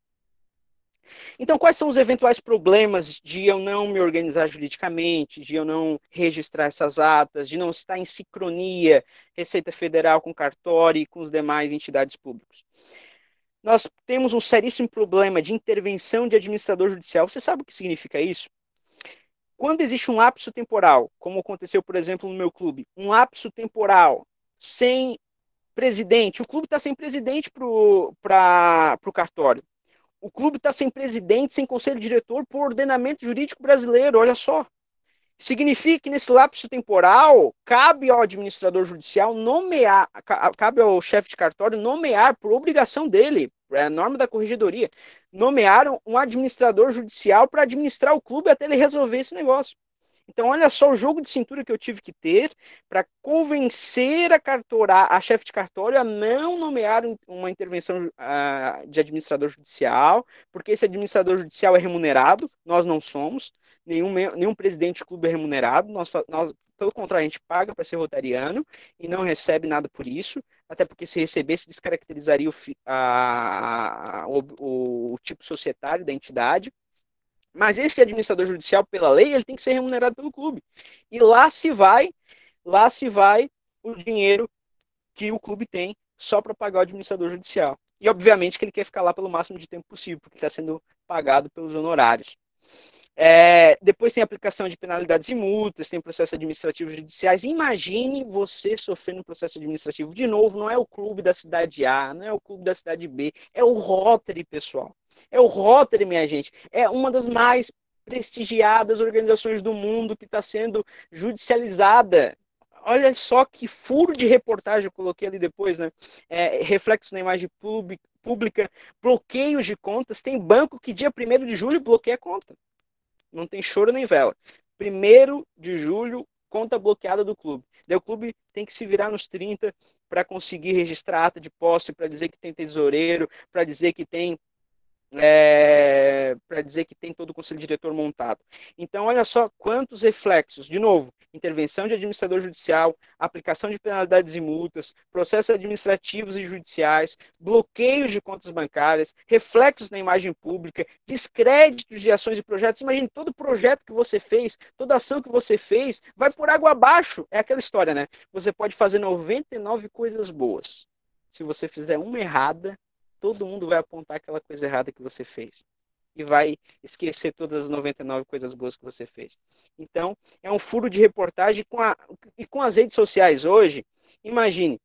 Então, quais são os eventuais problemas de eu não me organizar juridicamente, de eu não registrar essas atas, de não estar em sincronia Receita Federal com cartório e com os demais entidades públicas? Nós temos um seríssimo problema de intervenção de administrador judicial. Você sabe o que significa isso? Quando existe um lapso temporal, como aconteceu, por exemplo, no meu clube, um lapso temporal sem presidente, o clube está sem presidente para o cartório. O clube está sem presidente, sem conselho diretor por ordenamento jurídico brasileiro, olha só. Significa que nesse lapso temporal, cabe ao administrador judicial nomear, cabe ao chefe de cartório nomear, por obrigação dele, é a norma da corregedoria, nomearam um administrador judicial para administrar o clube até ele resolver esse negócio. Então, olha só o jogo de cintura que eu tive que ter para convencer a chefe de cartório a não nomear uma intervenção de administrador judicial, porque esse administrador judicial é remunerado, nós não somos, nenhum presidente de clube é remunerado, nós pelo contrário, a gente paga para ser rotariano e não recebe nada por isso, até porque se recebesse, descaracterizaria o tipo societário da entidade. Mas esse administrador judicial, pela lei, ele tem que ser remunerado pelo clube. E lá se vai o dinheiro que o clube tem só para pagar o administrador judicial. E, obviamente, que ele quer ficar lá pelo máximo de tempo possível, porque está sendo pagado pelos honorários. Depois tem aplicação de penalidades e multas, tem processos administrativos judiciais. Imagine você sofrendo um processo administrativo. De novo, não é o clube da cidade A, não é o clube da cidade B, é o Rotary, pessoal. É o Rotary, minha gente. É uma das mais prestigiadas organizações do mundo que está sendo judicializada. Olha só que furo de reportagem eu coloquei ali depois, né? Reflexos na imagem pública, bloqueios de contas. Tem banco que dia 1º de julho bloqueia a conta. Não tem choro nem vela. 1º de julho, conta bloqueada do clube. Daí o clube tem que se virar nos 30 para conseguir registrar ata de posse, para dizer que tem tesoureiro, para dizer que tem todo o conselho diretor montado. Então, olha só quantos reflexos. De novo, intervenção de administrador judicial, aplicação de penalidades e multas, processos administrativos e judiciais, bloqueios de contas bancárias, reflexos na imagem pública, descréditos de ações e projetos. Imagine, todo projeto que você fez, toda ação que você fez, vai por água abaixo. É aquela história, né? Você pode fazer 99 coisas boas. Se você fizer uma errada, todo mundo vai apontar aquela coisa errada que você fez. E vai esquecer todas as 99 coisas boas que você fez. Então, é um furo de reportagem com as redes sociais hoje. Imagine,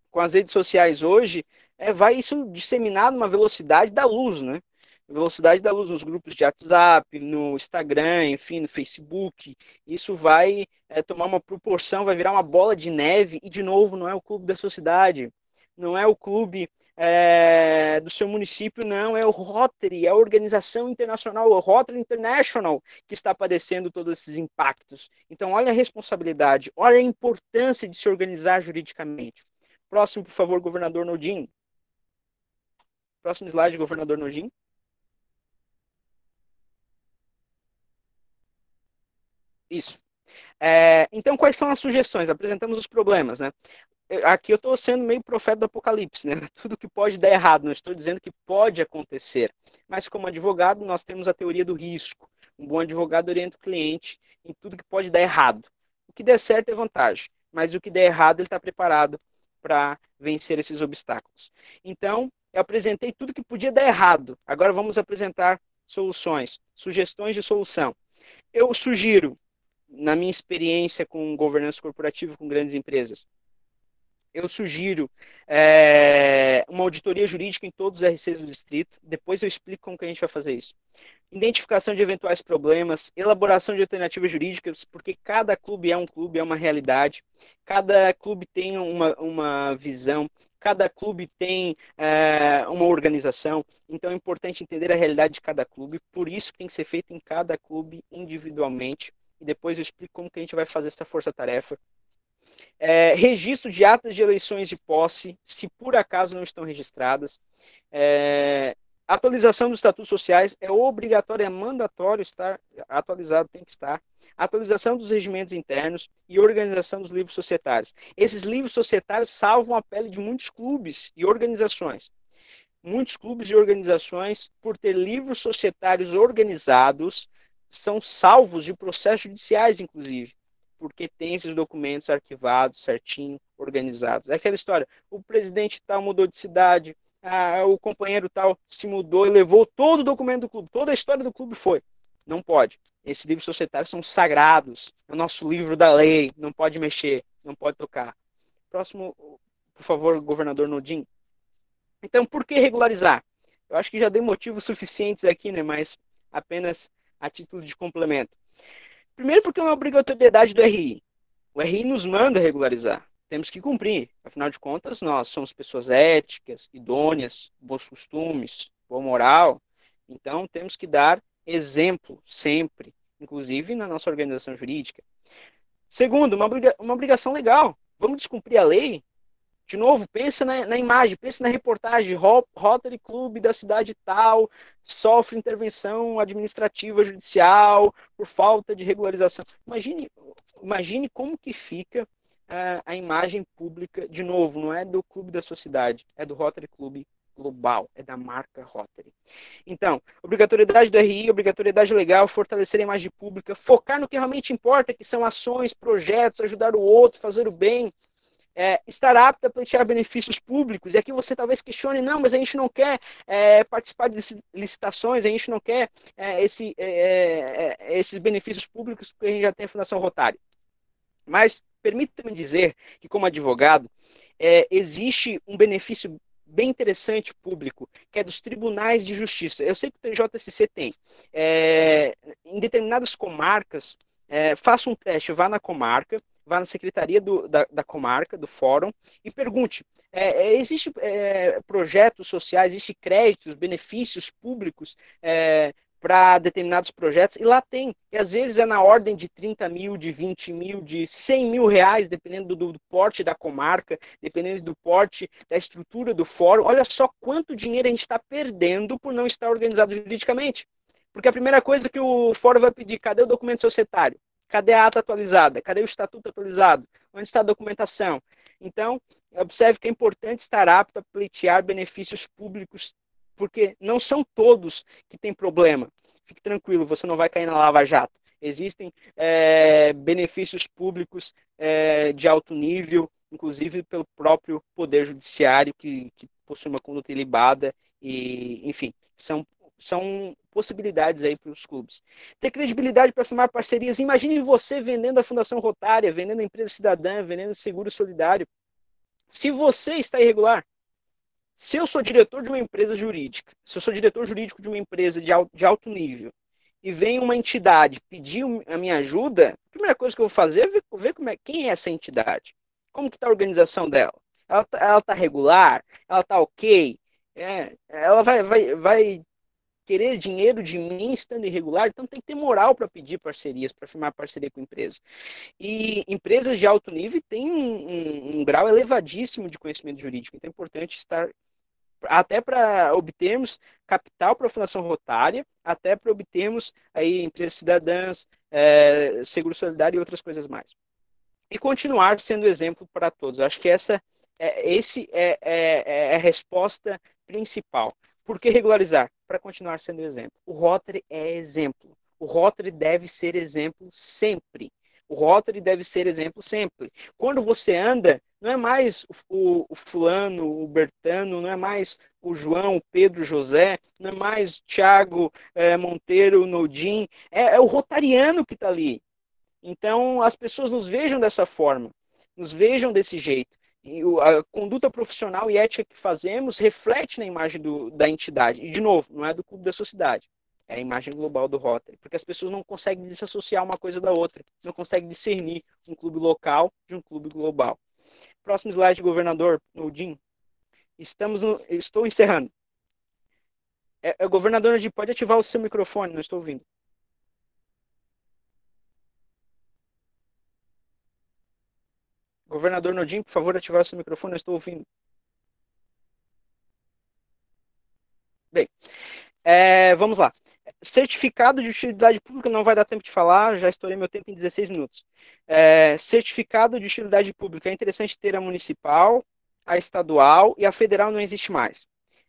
com as redes sociais hoje, vai isso disseminar numa velocidade da luz, né? Velocidade da luz nos grupos de WhatsApp, no Instagram, enfim, no Facebook. Isso vai tomar uma proporção, vai virar uma bola de neve. E, de novo, não é o clube da sua cidade. Não é o clube do seu município, não, é o Rotary, é a organização internacional, o Rotary International, que está padecendo todos esses impactos. Então, olha a responsabilidade, olha a importância de se organizar juridicamente. Próximo, por favor, governador Nordin. Próximo slide, governador Nordin. Isso. Então, quais são as sugestões? Apresentamos os problemas, né? Aqui eu estou sendo meio profeta do apocalipse, né? Tudo que pode dar errado, não estou dizendo que pode acontecer. Mas como advogado, nós temos a teoria do risco. Um bom advogado orienta o cliente em tudo que pode dar errado. O que der certo é vantagem, mas o que der errado ele está preparado para vencer esses obstáculos. Então, eu apresentei tudo que podia dar errado. Agora vamos apresentar soluções, sugestões de solução. Eu sugiro, na minha experiência com governança corporativa com grandes empresas, eu sugiro uma auditoria jurídica em todos os RCs do distrito. Depois eu explico como que a gente vai fazer isso. Identificação de eventuais problemas, elaboração de alternativas jurídicas, porque cada clube, é uma realidade. Cada clube tem uma visão, cada clube tem uma organização. Então é importante entender a realidade de cada clube. Por isso que tem que ser feito em cada clube individualmente. E depois eu explico como que a gente vai fazer essa força-tarefa. Registro de atas de eleições de posse, se por acaso não estão registradas. Atualização dos estatutos sociais, é obrigatório, é mandatório estar atualizado, tem que estar. Atualização dos regimentos internos e organização dos livros societários. Esses livros societários salvam a pele de muitos clubes e organizações. Muitos clubes e organizações, por ter livros societários organizados, são salvos de processos judiciais, inclusive, porque tem esses documentos arquivados, certinho, organizados. É aquela história, o presidente tal mudou de cidade, o companheiro tal se mudou e levou todo o documento do clube, toda a história do clube foi. Não pode. Esses livros societários são sagrados, é o nosso livro da lei, não pode mexer, não pode tocar. Próximo, por favor, governador Nordin. Então, por que regularizar? Eu acho que já dei motivos suficientes aqui, né, mas apenas a título de complemento. Primeiro porque é uma obrigatoriedade do RI. O RI nos manda regularizar. temos que cumprir. Afinal de contas, nós somos pessoas éticas, idôneas, bons costumes, boa moral. Então, temos que dar exemplo sempre, inclusive na nossa organização jurídica. Segundo, uma obrigação legal. Vamos descumprir a lei? De novo, pensa na imagem, pensa na reportagem. Rotary Club da cidade tal sofre intervenção administrativa judicial por falta de regularização. Imagine como que fica a imagem pública, de novo, não é do clube da sua cidade, é do Rotary Club global, é da marca Rotary. Então, obrigatoriedade do RI, obrigatoriedade legal, fortalecer a imagem pública, focar no que realmente importa, que são ações, projetos, ajudar o outro, fazer o bem, estar apto a pleitear benefícios públicos. E aqui você talvez questione, não, mas a gente não quer participar de licitações, a gente não quer esses benefícios públicos porque a gente já tem a Fundação Rotária. Mas permita-me dizer que, como advogado, existe um benefício bem interessante público, que é dos tribunais de justiça. Eu sei que o TJSC tem. Em determinadas comarcas, faça um teste, vá na comarca, vá na secretaria da comarca, do fórum, e pergunte, existe projetos sociais, existe créditos, benefícios públicos para determinados projetos, e lá tem, e às vezes é na ordem de 30 mil, de 20 mil, de 100 mil reais, dependendo do porte da comarca, dependendo do porte da estrutura do fórum. Olha só quanto dinheiro a gente está perdendo por não estar organizado juridicamente. Porque a primeira coisa que o fórum vai pedir, cadê o documento societário? Cadê a ata atualizada? Cadê o estatuto atualizado? Onde está a documentação? Então, observe que é importante estar apto a pleitear benefícios públicos, porque não são todos que têm problema. Fique tranquilo, você não vai cair na Lava Jato. Existem benefícios públicos de alto nível, inclusive pelo próprio Poder Judiciário, que possui uma conduta ilibada, e, enfim, são possibilidades aí para os clubes. Ter credibilidade para firmar parcerias. Imagine você vendendo a Fundação Rotária, vendendo a empresa cidadã, vendendo seguro solidário. Se você está irregular, se eu sou diretor de uma empresa jurídica, se eu sou diretor jurídico de uma empresa de alto nível, e vem uma entidade pedir a minha ajuda, a primeira coisa que eu vou fazer é ver quem é essa entidade. Como que está a organização dela? Ela está regular? Ela está ok? Ela vai querer dinheiro de mim estando irregular? Então tem que ter moral para pedir parcerias, para firmar parceria com empresas. E empresas de alto nível têm um grau elevadíssimo de conhecimento jurídico, então é importante estar até para obtermos capital para a Fundação Rotária, até para obtermos aí empresas cidadãs, seguro solidário e outras coisas mais. E continuar sendo exemplo para todos. Eu acho que essa é a resposta principal. Por que regularizar? Para continuar sendo exemplo. O Rotary é exemplo. O Rotary deve ser exemplo sempre. O Rotary deve ser exemplo sempre. Quando você anda, não é mais o fulano, o Bertano, não é mais o João, o Pedro, o José, não é mais o Thiago Monteiro, o Nodin, é o rotariano que está ali. Então, as pessoas nos vejam dessa forma, nos vejam desse jeito. E a conduta profissional e ética que fazemos reflete na imagem da entidade. E, de novo, não é do clube da sociedade. É a imagem global do Rotary. Porque as pessoas não conseguem desassociar uma coisa da outra. Não conseguem discernir um clube local de um clube global. Próximo slide, governador Nodin. Estou encerrando. Governador Nodin, pode ativar o seu microfone, não estou ouvindo. Governador Nodin, por favor, ativar o seu microfone, não estou ouvindo. Bem, vamos lá. Certificado de utilidade pública, não vai dar tempo de falar, já estourei meu tempo em 16 minutos. Certificado de utilidade pública, é interessante ter a municipal, a estadual e a federal não existe mais.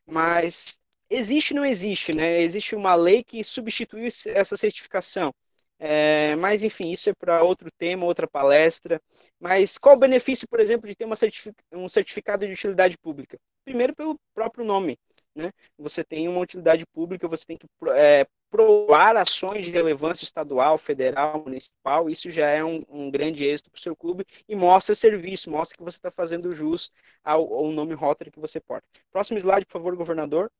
Mas existe e não existe, né? Existe uma lei que substituiu essa certificação. Mas, enfim, isso é para outro tema, outra palestra. Mas qual o benefício, por exemplo, de ter um certificado de utilidade pública? Primeiro, pelo próprio nome, né? Você tem uma utilidade pública, você tem que provar ações de relevância estadual, federal, municipal. Isso já é um grande êxito para o seu clube e mostra serviço, mostra que você está fazendo jus ao nome Rotary que você porta. Próximo slide, por favor, governador.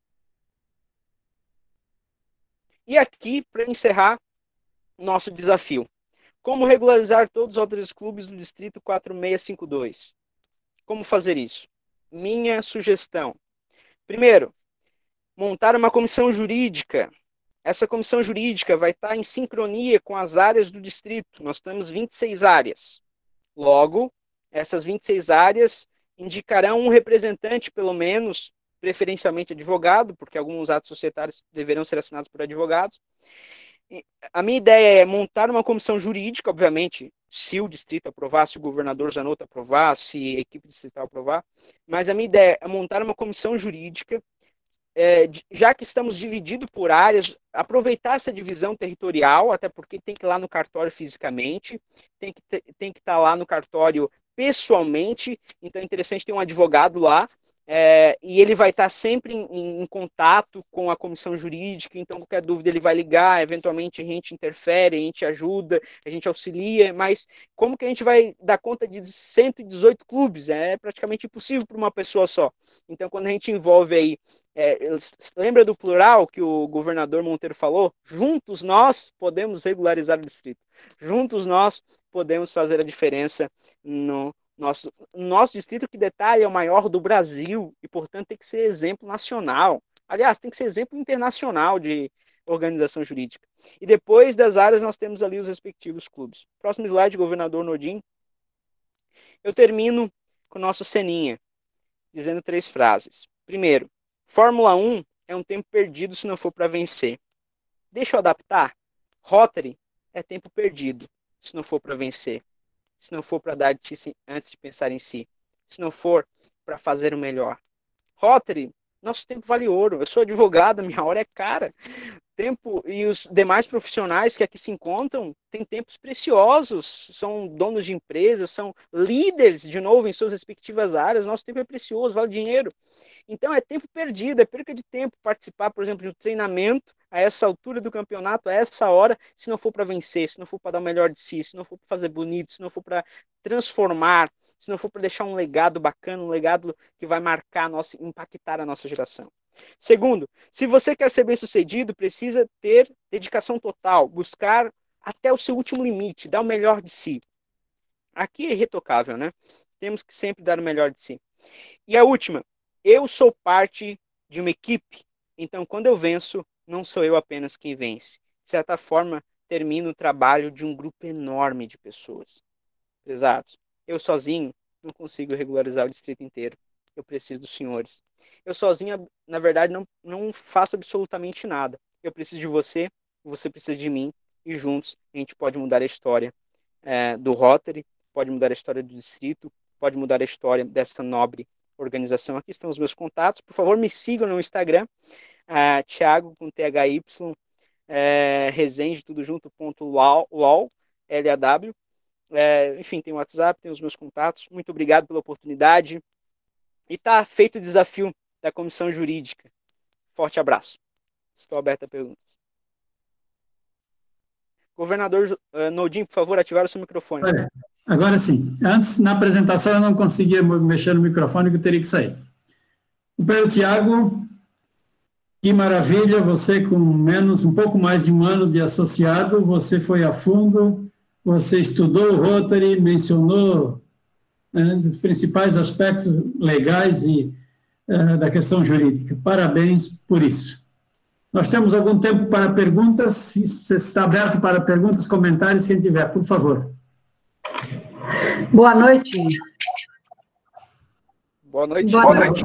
E aqui, para encerrar, nosso desafio. Como regularizar todos os outros clubes do Distrito 4652? como fazer isso? Minha sugestão. Primeiro, montar uma comissão jurídica. Essa comissão jurídica vai estar em sincronia com as áreas do distrito. Nós temos 26 áreas. Logo, essas 26 áreas indicarão um representante, pelo menos, preferencialmente advogado, porque alguns atos societários deverão ser assinados por advogados. A minha ideia é montar uma comissão jurídica, obviamente, se o distrito aprovar, se o governador Zanotto aprovar, se a equipe distrital aprovar, mas a minha ideia é montar uma comissão jurídica, já que estamos divididos por áreas, aproveitar essa divisão territorial, até porque tem que ir lá no cartório fisicamente, tem que estar lá no cartório pessoalmente, então é interessante ter um advogado lá, e ele vai estar sempre em contato com a comissão jurídica, então qualquer dúvida ele vai ligar, eventualmente a gente interfere, a gente ajuda, a gente auxilia, mas como que a gente vai dar conta de 118 clubes? É praticamente impossível para uma pessoa só. Então quando a gente envolve aí, lembra do plural que o governador Monteiro falou? Juntos nós podemos regularizar o distrito. Juntos nós podemos fazer a diferença no nosso distrito, que detalhe é o maior do Brasil e, portanto, tem que ser exemplo nacional. Aliás, tem que ser exemplo internacional de organização jurídica. E depois das áreas nós temos ali os respectivos clubes. Próximo slide, governador Nordin. Eu termino com o nosso Seninha, dizendo 3 frases. Primeiro, Fórmula 1 é um tempo perdido se não for para vencer. Deixa eu adaptar. Rotary é tempo perdido se não for para vencer. Se não for para dar de si antes de pensar em si. Se não for para fazer o melhor. Rotary, nosso tempo vale ouro. Eu sou advogado, minha hora é cara. Tempo e os demais profissionais que aqui se encontram têm tempos preciosos, são donos de empresas, são líderes, de novo, em suas respectivas áreas. Nosso tempo é precioso, vale dinheiro. Então é tempo perdido, é perca de tempo participar, por exemplo, de um treinamento a essa altura do campeonato, a essa hora, se não for para vencer, se não for para dar o melhor de si, se não for para fazer bonito, se não for para transformar, se não for para deixar um legado bacana, um legado que vai marcar, impactar a nossa geração. Segundo, se você quer ser bem-sucedido, precisa ter dedicação total, buscar até o seu último limite, dar o melhor de si. Aqui é irretocável, né? Temos que sempre dar o melhor de si. E a última, eu sou parte de uma equipe, então quando eu venço, não sou eu apenas quem vence. De certa forma, termino o trabalho de um grupo enorme de pessoas. Pesados. Eu sozinho não consigo regularizar o distrito inteiro. Eu preciso dos senhores. Eu sozinho, na verdade, não faço absolutamente nada. Eu preciso de você, você precisa de mim, e juntos a gente pode mudar a história do Rotary, pode mudar a história do distrito, pode mudar a história dessa nobre organização. Aqui estão os meus contatos. Por favor, me sigam no Instagram, Thiago, com THY, Resende, tudo junto, .law, L-A-W. Enfim, tem o WhatsApp, tem os meus contatos. Muito obrigado pela oportunidade. E está feito o desafio da comissão jurídica. Forte abraço. Estou aberto a perguntas. Governador Nordin, por favor, ativar o seu microfone. Olha, agora sim. Antes, na apresentação, eu não conseguia mexer no microfone, que eu teria que sair. Companheiro Tiago, que maravilha, você com um pouco mais de um ano de associado, você foi a fundo, você estudou o Rotary, mencionou os principais aspectos legais e da questão jurídica. Parabéns por isso. Nós temos algum tempo para perguntas, se está aberto para perguntas, comentários, quem tiver, por favor. Boa noite. Boa noite. Boa noite.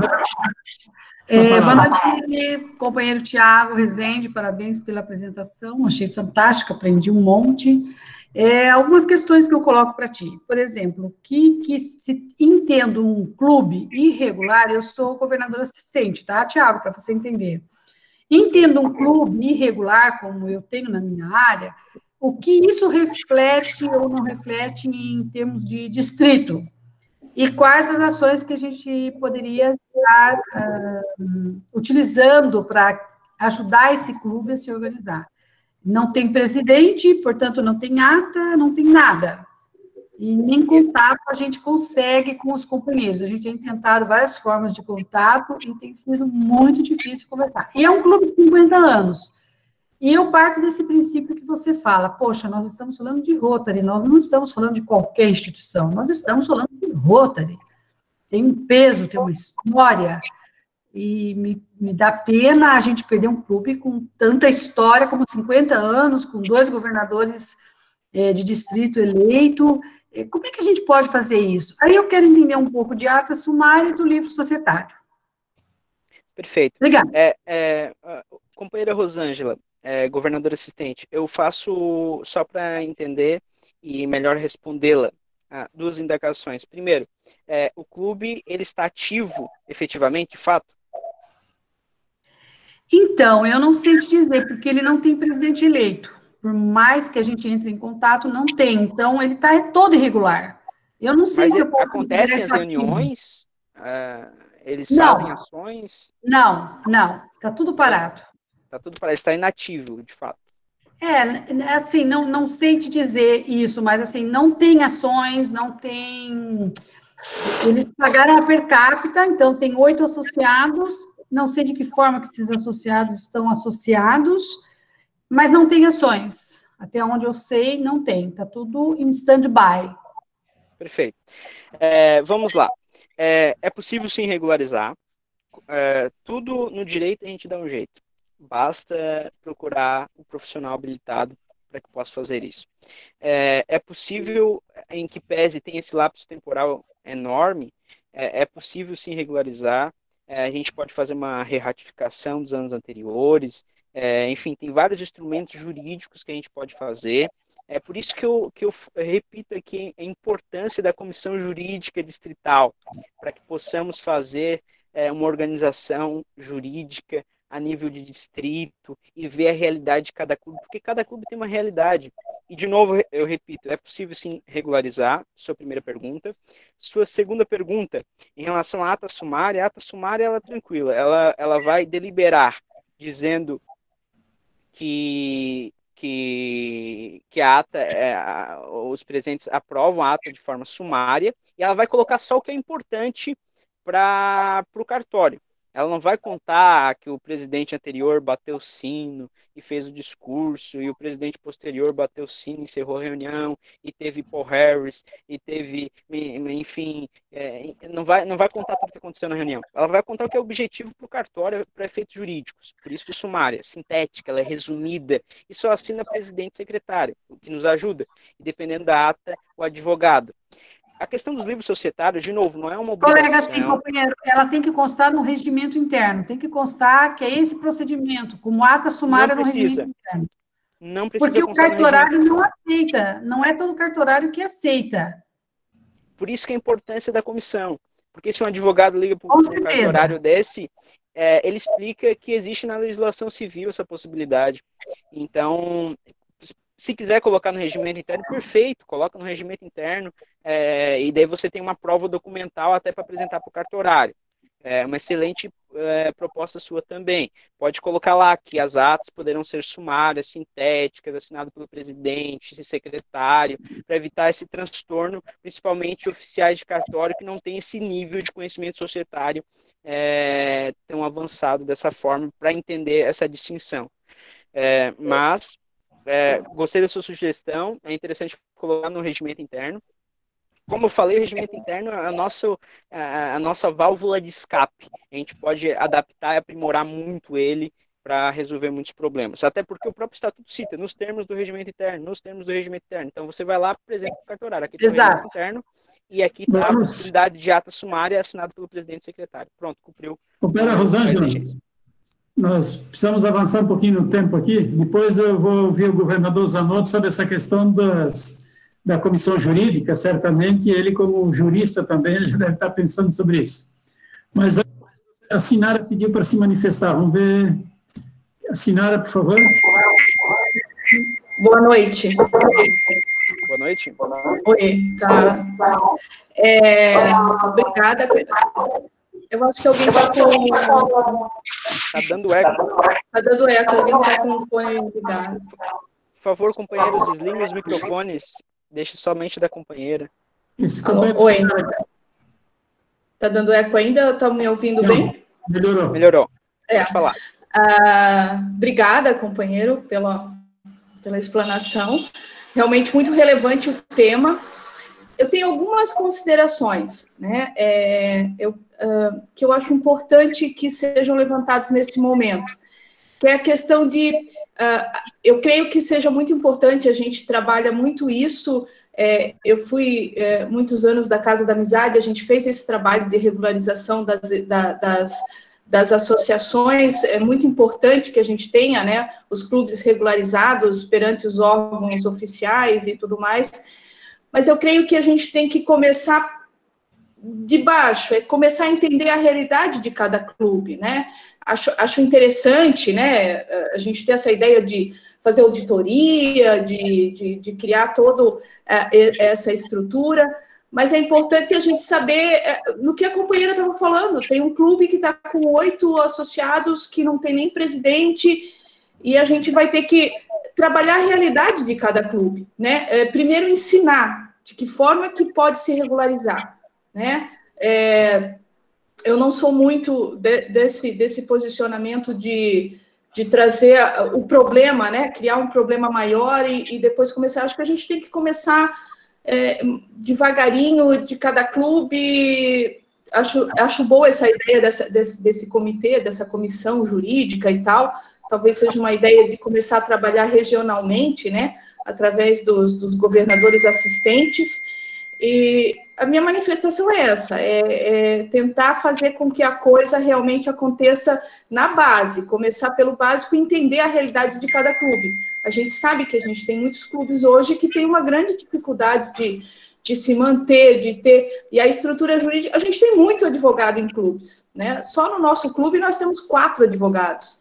Boa noite, companheiro Tiago Resende, parabéns pela apresentação, achei fantástico, aprendi um monte. Algumas questões que eu coloco para ti. Por exemplo, que se entendo um clube irregular, eu sou governador assistente, tá, Tiago, para você entender. Entendo um clube irregular, como eu tenho na minha área, o que isso reflete ou não reflete em termos de distrito? E quais as ações que a gente poderia estar utilizando para ajudar esse clube a se organizar? Não tem presidente, portanto, não tem ata, não tem nada. E nem contato a gente consegue com os companheiros. A gente tem tentado várias formas de contato e tem sido muito difícil conversar. E é um clube de 50 anos. E eu parto desse princípio que você fala, poxa, nós estamos falando de Rotary, nós não estamos falando de qualquer instituição, nós estamos falando de Rotary. tem um peso, tem uma história, e me dá pena a gente perder um clube com tanta história, como 50 anos, com 2 governadores de distrito eleito. Como é que a gente pode fazer isso? Aí eu quero entender um pouco de ata sumária e do livro societário. Perfeito. Obrigada. Companheira Rosângela, governadora assistente, eu faço só para entender e melhor respondê-la 2 indagações. Primeiro, o clube ele está ativo efetivamente, de fato? Então, eu não sei te dizer, porque ele não tem presidente eleito. Por mais que a gente entre em contato, não tem. Então, ele está todo irregular. Eu não sei se eu posso... Acontecem as reuniões? Eles fazem ações? Não. Está tudo parado. Está tudo parado. Está inativo, de fato. Assim, não sei te dizer isso, mas, assim, não tem ações, não tem... Eles pagaram a per capita, então tem 8 associados, não sei de que forma que esses associados estão associados, mas não tem ações. Até onde eu sei, não tem. Está tudo em stand-by. Perfeito. Vamos lá. É possível sim regularizar. Tudo no direito a gente dá um jeito. Basta procurar um profissional habilitado para que possa fazer isso. É possível, em que pese tem esse lapso temporal enorme, é possível sim regularizar. A gente pode fazer uma re-ratificação dos anos anteriores. Enfim, tem vários instrumentos jurídicos que a gente pode fazer. É por isso que eu repito aqui a importância da comissão jurídica distrital, para que possamos fazer uma organização jurídica a nível de distrito e ver a realidade de cada clube, porque cada clube tem uma realidade. E, de novo, eu repito, é possível sim regularizar, sua primeira pergunta. Sua segunda pergunta, em relação à ata sumária ela é tranquila, ela vai deliberar, dizendo que a ata, os presidentes aprovam a ata de forma sumária, e ela vai colocar só o que é importante para o cartório. Ela não vai contar que o presidente anterior bateu o sino e fez o discurso, e o presidente posterior bateu o sino, encerrou a reunião, e teve Paul Harris, e teve, enfim, não vai contar tudo o que aconteceu na reunião. Ela vai contar o que é objetivo para o cartório, para efeitos jurídicos. Por isso, sumária, sintética, ela é resumida, e só assina presidente e secretário, o que nos ajuda. E dependendo da ata, o advogado. A questão dos livros societários, de novo, não é uma obrigação. Colega, sim, companheiro, ela tem que constar no regimento interno, tem que constar que é esse procedimento, como ata sumária no regimento interno. Não precisa. Porque o cartorário não aceita, não é todo cartorário que aceita. Por isso que a importância da comissão. Porque se um advogado liga para um cartorário desse, ele explica que existe na legislação civil essa possibilidade. Então, se quiser colocar no regimento interno, perfeito, coloca no regimento interno, e daí você tem uma prova documental até para apresentar para o cartorário. É uma excelente proposta sua também. Pode colocar lá que as atas poderão ser sumárias, sintéticas, assinado pelo presidente, secretário, para evitar esse transtorno, principalmente oficiais de cartório que não têm esse nível de conhecimento societário tão avançado dessa forma, para entender essa distinção. Mas gostei da sua sugestão, é interessante colocar no regimento interno. Como eu falei, o regimento interno é a nossa válvula de escape. A gente pode adaptar e aprimorar muito ele para resolver muitos problemas. Até porque o próprio estatuto cita, nos termos do regimento interno, Então, você vai lá, apresenta o cartorário. Aqui tem o regimento interno e aqui está a possibilidade de ata sumária assinada pelo presidente e secretário. Pronto, cumpriu. Opera Rosângela, nós precisamos avançar um pouquinho no tempo aqui. Depois eu vou ouvir o governador Zanotto sobre essa questão da comissão jurídica, certamente, ele como jurista também já deve estar pensando sobre isso. Mas a Sinara pediu para se manifestar. Vamos ver. A Sinara, por favor. Boa noite. Boa noite. Oi, tá. Obrigada. Eu acho que alguém está com... Está dando eco. Está dando eco, alguém está com o fone ligado. Por favor, companheiros, desliguem os microfones. Deixe somente da companheira. Oi. Está dando eco ainda? Está me ouvindo bem? Melhorou. Pode falar. Obrigada, companheiro, pela explanação. Realmente muito relevante o tema. eu tenho algumas considerações, né, que eu acho importante que sejam levantados nesse momento, que é a questão de, eu creio que seja muito importante, a gente trabalha muito isso, eu fui muitos anos da Casa da Amizade, a gente fez esse trabalho de regularização das associações, é muito importante que a gente tenha, né, os clubes regularizados perante os órgãos oficiais e tudo mais, mas eu creio que a gente tem que começar de baixo, começar a entender a realidade de cada clube, né? Acho interessante, né, a gente ter essa ideia de fazer auditoria, de criar toda essa estrutura, mas é importante a gente saber, no que a companheira estava falando, tem um clube que está com 8 associados, que não tem nem presidente, e a gente vai ter que trabalhar a realidade de cada clube, né? Primeiro, ensinar de que forma que pode se regularizar, né? Eu não sou muito desse posicionamento de trazer o problema, né? Criar um problema maior e depois começar. Acho que a gente tem que começar devagarinho de cada clube. Acho boa essa ideia desse comitê, dessa comissão jurídica e tal. Talvez seja uma ideia de começar a trabalhar regionalmente, né? Através dos governadores assistentes. E a minha manifestação é essa, tentar fazer com que a coisa realmente aconteça na base, começar pelo básico e entender a realidade de cada clube. A gente sabe que a gente tem muitos clubes hoje que tem uma grande dificuldade de se manter, de ter... E a estrutura jurídica... A gente tem muito advogado em clubes, né? Só no nosso clube nós temos 4 advogados,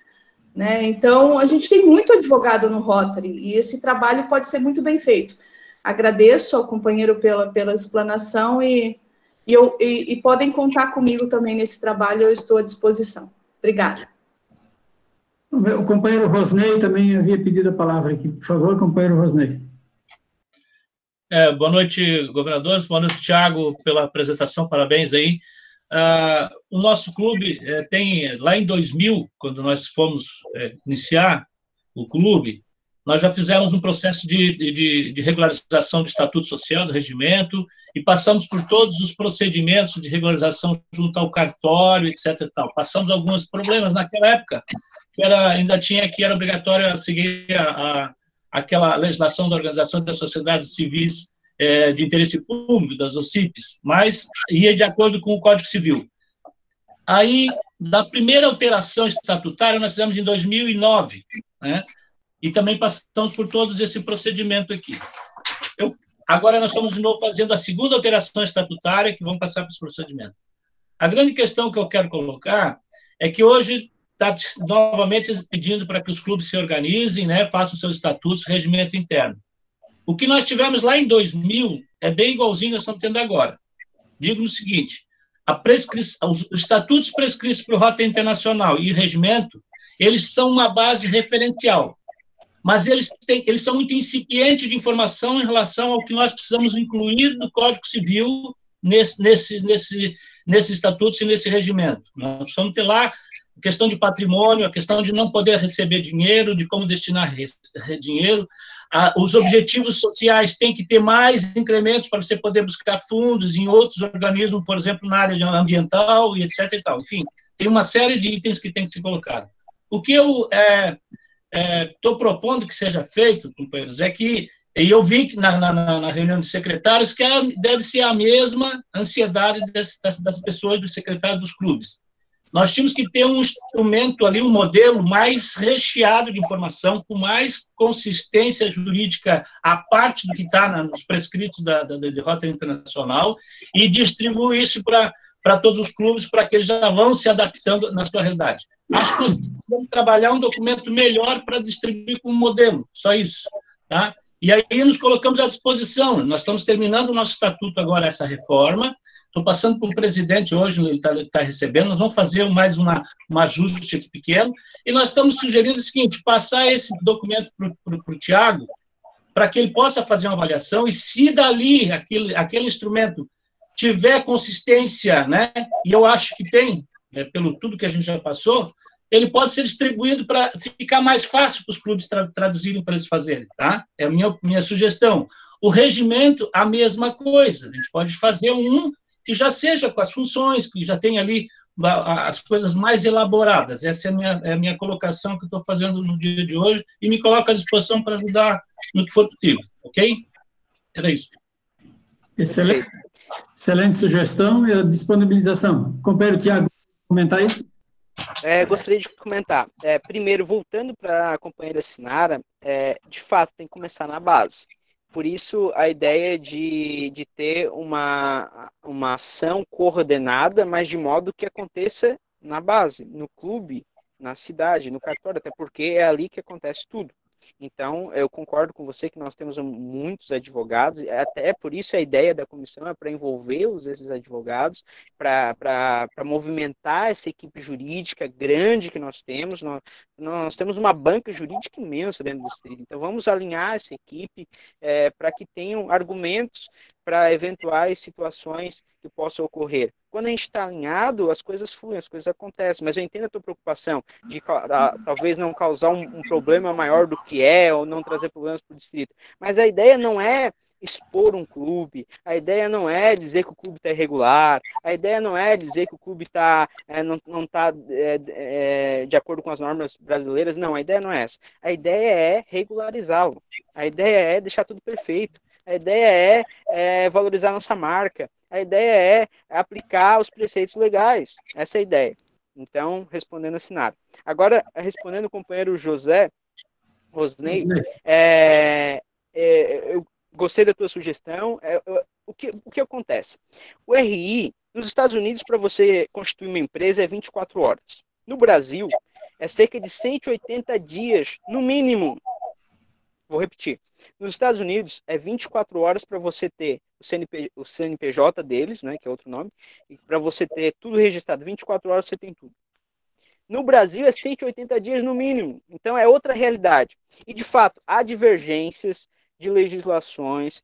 né? Então, a gente tem muito advogado no Rotary e esse trabalho pode ser muito bem feito. Agradeço ao companheiro pela explanação e podem contar comigo também nesse trabalho, eu estou à disposição. Obrigada. O companheiro Rosnei também havia pedido a palavra aqui. Por favor, companheiro Rosnei. Boa noite, governadores. Boa noite, Thiago, pela apresentação. Parabéns aí. O nosso clube tem, lá em 2000, quando nós fomos iniciar o clube, nós já fizemos um processo de regularização do Estatuto Social, do regimento, e passamos por todos os procedimentos de regularização junto ao cartório, etc. E tal. Passamos alguns problemas naquela época, que ainda tinha que era obrigatório seguir aquela legislação da Organização das Sociedades Civis de Interesse Público, das OCIPs, mas ia de acordo com o Código Civil. Aí, da primeira alteração estatutária, nós fizemos em 2009, né? E também passamos por todo esse procedimento aqui. Agora nós estamos de novo fazendo a segunda alteração estatutária, que vamos passar para esse procedimento. A grande questão que eu quero colocar é que hoje está novamente pedindo para que os clubes se organizem, né, façam seus estatutos, regimento interno. O que nós tivemos lá em 2000 é bem igualzinho que nós estamos tendo agora. Digo no seguinte, os estatutos prescritos para o Rotary Internacional e o regimento, eles são uma base referencial, mas eles são muito incipientes de informação em relação ao que nós precisamos incluir no Código Civil nesses estatutos e nesse regimento. Nós precisamos ter lá a questão de patrimônio, a questão de não poder receber dinheiro, de como destinar dinheiro. Os objetivos sociais têm que ter mais incrementos para você poder buscar fundos em outros organismos, por exemplo, na área ambiental e etc. E tal. Enfim, tem uma série de itens que tem que ser colocado. O que eu estou propondo que seja feito, companheiros, é que, e eu vi que na reunião de secretários, que deve ser a mesma ansiedade das pessoas, dos secretários dos clubes. Nós tínhamos que ter um instrumento ali, um modelo mais recheado de informação, com mais consistência jurídica, a parte do que está nos prescritos da Rotary Internacional, e distribuir isso para todos os clubes, para que eles já vão se adaptando na sua realidade. Acho que nós precisamos trabalhar um documento melhor para distribuir como modelo, só isso. Tá? E aí nos colocamos à disposição. Nós estamos terminando o nosso estatuto agora, essa reforma. Estou passando para o presidente hoje, ele está recebendo. Nós vamos fazer mais um ajuste aqui pequeno. E nós estamos sugerindo o seguinte, passar esse documento para o Thiago, para que ele possa fazer uma avaliação, e se dali aquele instrumento tiver consistência, né, e eu acho que tem, pelo tudo que a gente já passou, ele pode ser distribuído para ficar mais fácil para os clubes traduzirem para eles fazerem, tá? É a minha sugestão. O regimento, a mesma coisa. A gente pode fazer um que já seja com as funções, que já tenha ali as coisas mais elaboradas. Essa é a minha colocação que eu estou fazendo no dia de hoje e me coloco à disposição para ajudar no que for possível, ok? Era isso. Excelente, excelente sugestão e a disponibilização. Companheiro Tiago, comentar isso? Gostaria de comentar. Primeiro, voltando para a companheira Sinara, de fato, tem que começar na base. Por isso, a ideia de ter uma ação coordenada, mas de modo que aconteça na base, no clube, na cidade, no cartório, até porque é ali que acontece tudo. Então, eu concordo com você que nós temos muitos advogados, até por isso a ideia da comissão é para envolver esses advogados, para movimentar essa equipe jurídica grande que nós temos. Nós temos uma banca jurídica imensa dentro do distrito, então vamos alinhar essa equipe para que tenham argumentos para eventuais situações que possam ocorrer. Quando a gente está alinhado, as coisas fluem, as coisas acontecem, mas eu entendo a tua preocupação de talvez não causar um problema maior do que ou não trazer problemas para o distrito. Mas a ideia não é expor um clube, a ideia não é dizer que o clube está irregular, a ideia não é dizer que o clube não está de acordo com as normas brasileiras, não, a ideia não é essa. A ideia é regularizá-lo, a ideia é deixar tudo perfeito. A ideia é valorizar nossa marca. A ideia é aplicar os preceitos legais. Essa é a ideia. Então, respondendo a Sinara. Agora, respondendo o companheiro Rosnei, eu gostei da tua sugestão. O que acontece? O RI, nos Estados Unidos, para você constituir uma empresa, é 24 horas. No Brasil, é cerca de 180 dias, no mínimo. Vou repetir. Nos Estados Unidos, é 24 horas para você ter o CNPJ deles, né, que é outro nome, e para você ter tudo registrado. 24 horas você tem tudo. No Brasil, é 180 dias no mínimo. Então, é outra realidade. E, de fato, há divergências de legislações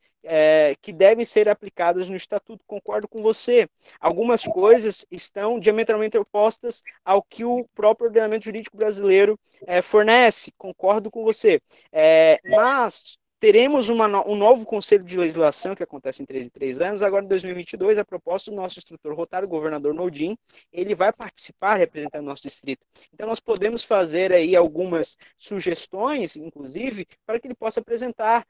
que devem ser aplicadas no Estatuto. Concordo com você. Algumas coisas estão diametralmente opostas ao que o próprio ordenamento jurídico brasileiro fornece. Concordo com você. Mas teremos um novo Conselho de Legislação, que acontece em 3 em 3 anos. Agora, em 2022, a proposta do nosso instrutor rotário, o governador Nordin, ele vai participar representando o nosso distrito. Então, nós podemos fazer aí algumas sugestões, inclusive, para que ele possa apresentar,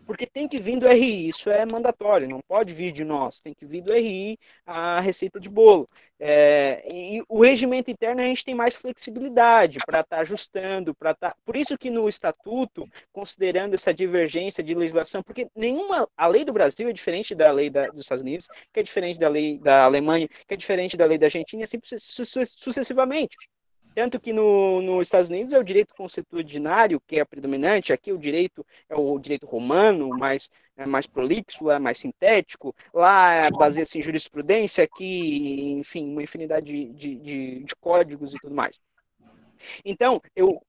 porque tem que vir do RI, isso é mandatório, não pode vir de nós, tem que vir do RI a receita de bolo. E o regimento interno a gente tem mais flexibilidade para estar ajustando, por isso que no Estatuto, considerando essa divergência de legislação, porque a lei do Brasil é diferente da lei dos Estados Unidos, que é diferente da lei da Alemanha, que é diferente da lei da Argentina, assim sucessivamente. Tanto que nos Estados Unidos é o direito consuetudinário que é predominante, aqui o direito é o direito romano, mais prolixo, mais sintético, lá baseia-se em jurisprudência, aqui, enfim, uma infinidade de códigos e tudo mais. Então, eu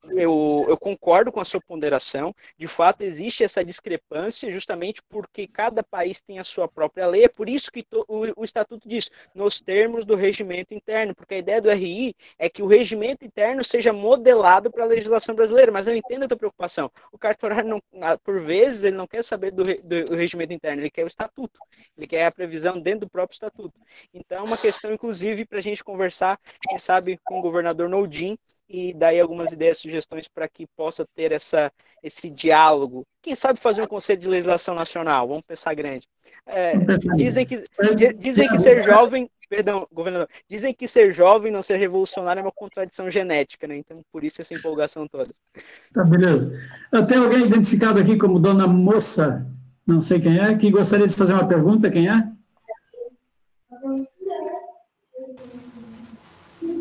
concordo com a sua ponderação. De fato, existe essa discrepância justamente porque cada país tem a sua própria lei. É por isso que o Estatuto diz, nos termos do regimento interno, porque a ideia do RI é que o regimento interno seja modelado para a legislação brasileira, mas eu entendo a tua preocupação. O cartorário, por vezes, ele não quer saber do regimento interno, ele quer o Estatuto, ele quer a previsão dentro do próprio Estatuto. Então, é uma questão, inclusive, para a gente conversar, quem sabe, com o governador Nordin, e daí algumas ideias, sugestões para que possa ter esse diálogo. Quem sabe fazer um Conselho de Legislação Nacional? Vamos pensar grande. Dizem que ser jovem, perdão, governador, dizem que ser jovem, não ser revolucionário é uma contradição genética, né? Então, por isso essa empolgação toda. Tá, beleza. Tem alguém identificado aqui como Dona Moça, não sei quem é, que gostaria de fazer uma pergunta, quem é?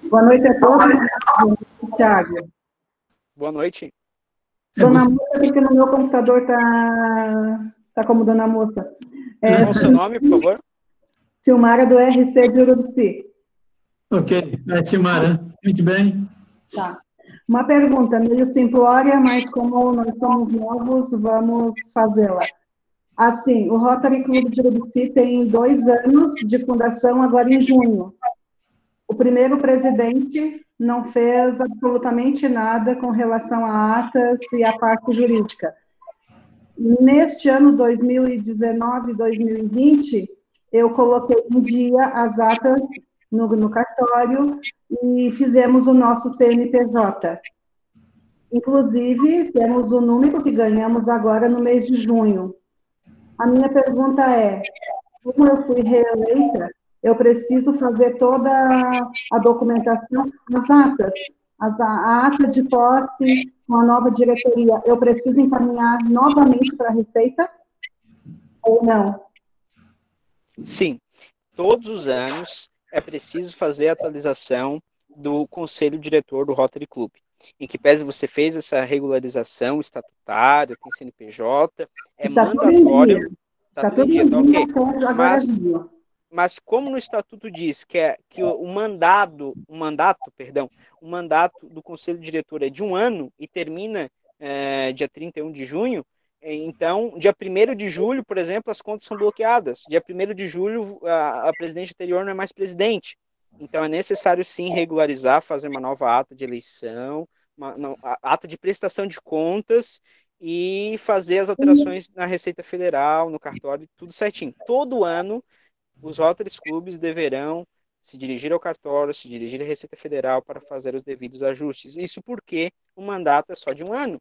Boa noite a todos. Thiago. Boa noite. Dona Moça, porque no meu computador tá como Dona Moça. Qual o seu nome, por favor? Silmara, do RC de Urubici. Ok, Silmara, muito bem. Tá. Uma pergunta meio simplória, mas como nós somos novos, vamos fazê-la. Assim, o Rotary Club de Urubici tem 2 anos de fundação, agora em junho. O primeiro presidente não fez absolutamente nada com relação a atas e a parte jurídica. neste ano 2019, 2020, eu coloquei em dia as atas no cartório e fizemos o nosso CNPJ. Inclusive, temos o número que ganhamos agora no mês de junho. A minha pergunta é, como eu fui reeleita, eu preciso fazer toda a documentação, as atas, a ata de posse com a nova diretoria, eu preciso encaminhar novamente para a Receita ou não? Sim, todos os anos é preciso fazer a atualização do Conselho Diretor do Rotary Club. Em que pese você fez essa regularização estatutária, tem CNPJ, é mandatório. Está tudo em dia, agora mas como no estatuto diz que o mandato do Conselho Diretor é de 1 ano e termina dia 31 de junho, então, dia 1º de julho, por exemplo, as contas são bloqueadas. Dia 1º de julho, a presidente anterior não é mais presidente. Então, é necessário, sim, regularizar, fazer uma nova ata de eleição, uma ata de prestação de contas e fazer as alterações na Receita Federal, no cartório, tudo certinho. Todo ano, os Rotary Clubes deverão se dirigir ao cartório, se dirigir à Receita Federal para fazer os devidos ajustes. Isso porque o mandato é só de 1 ano.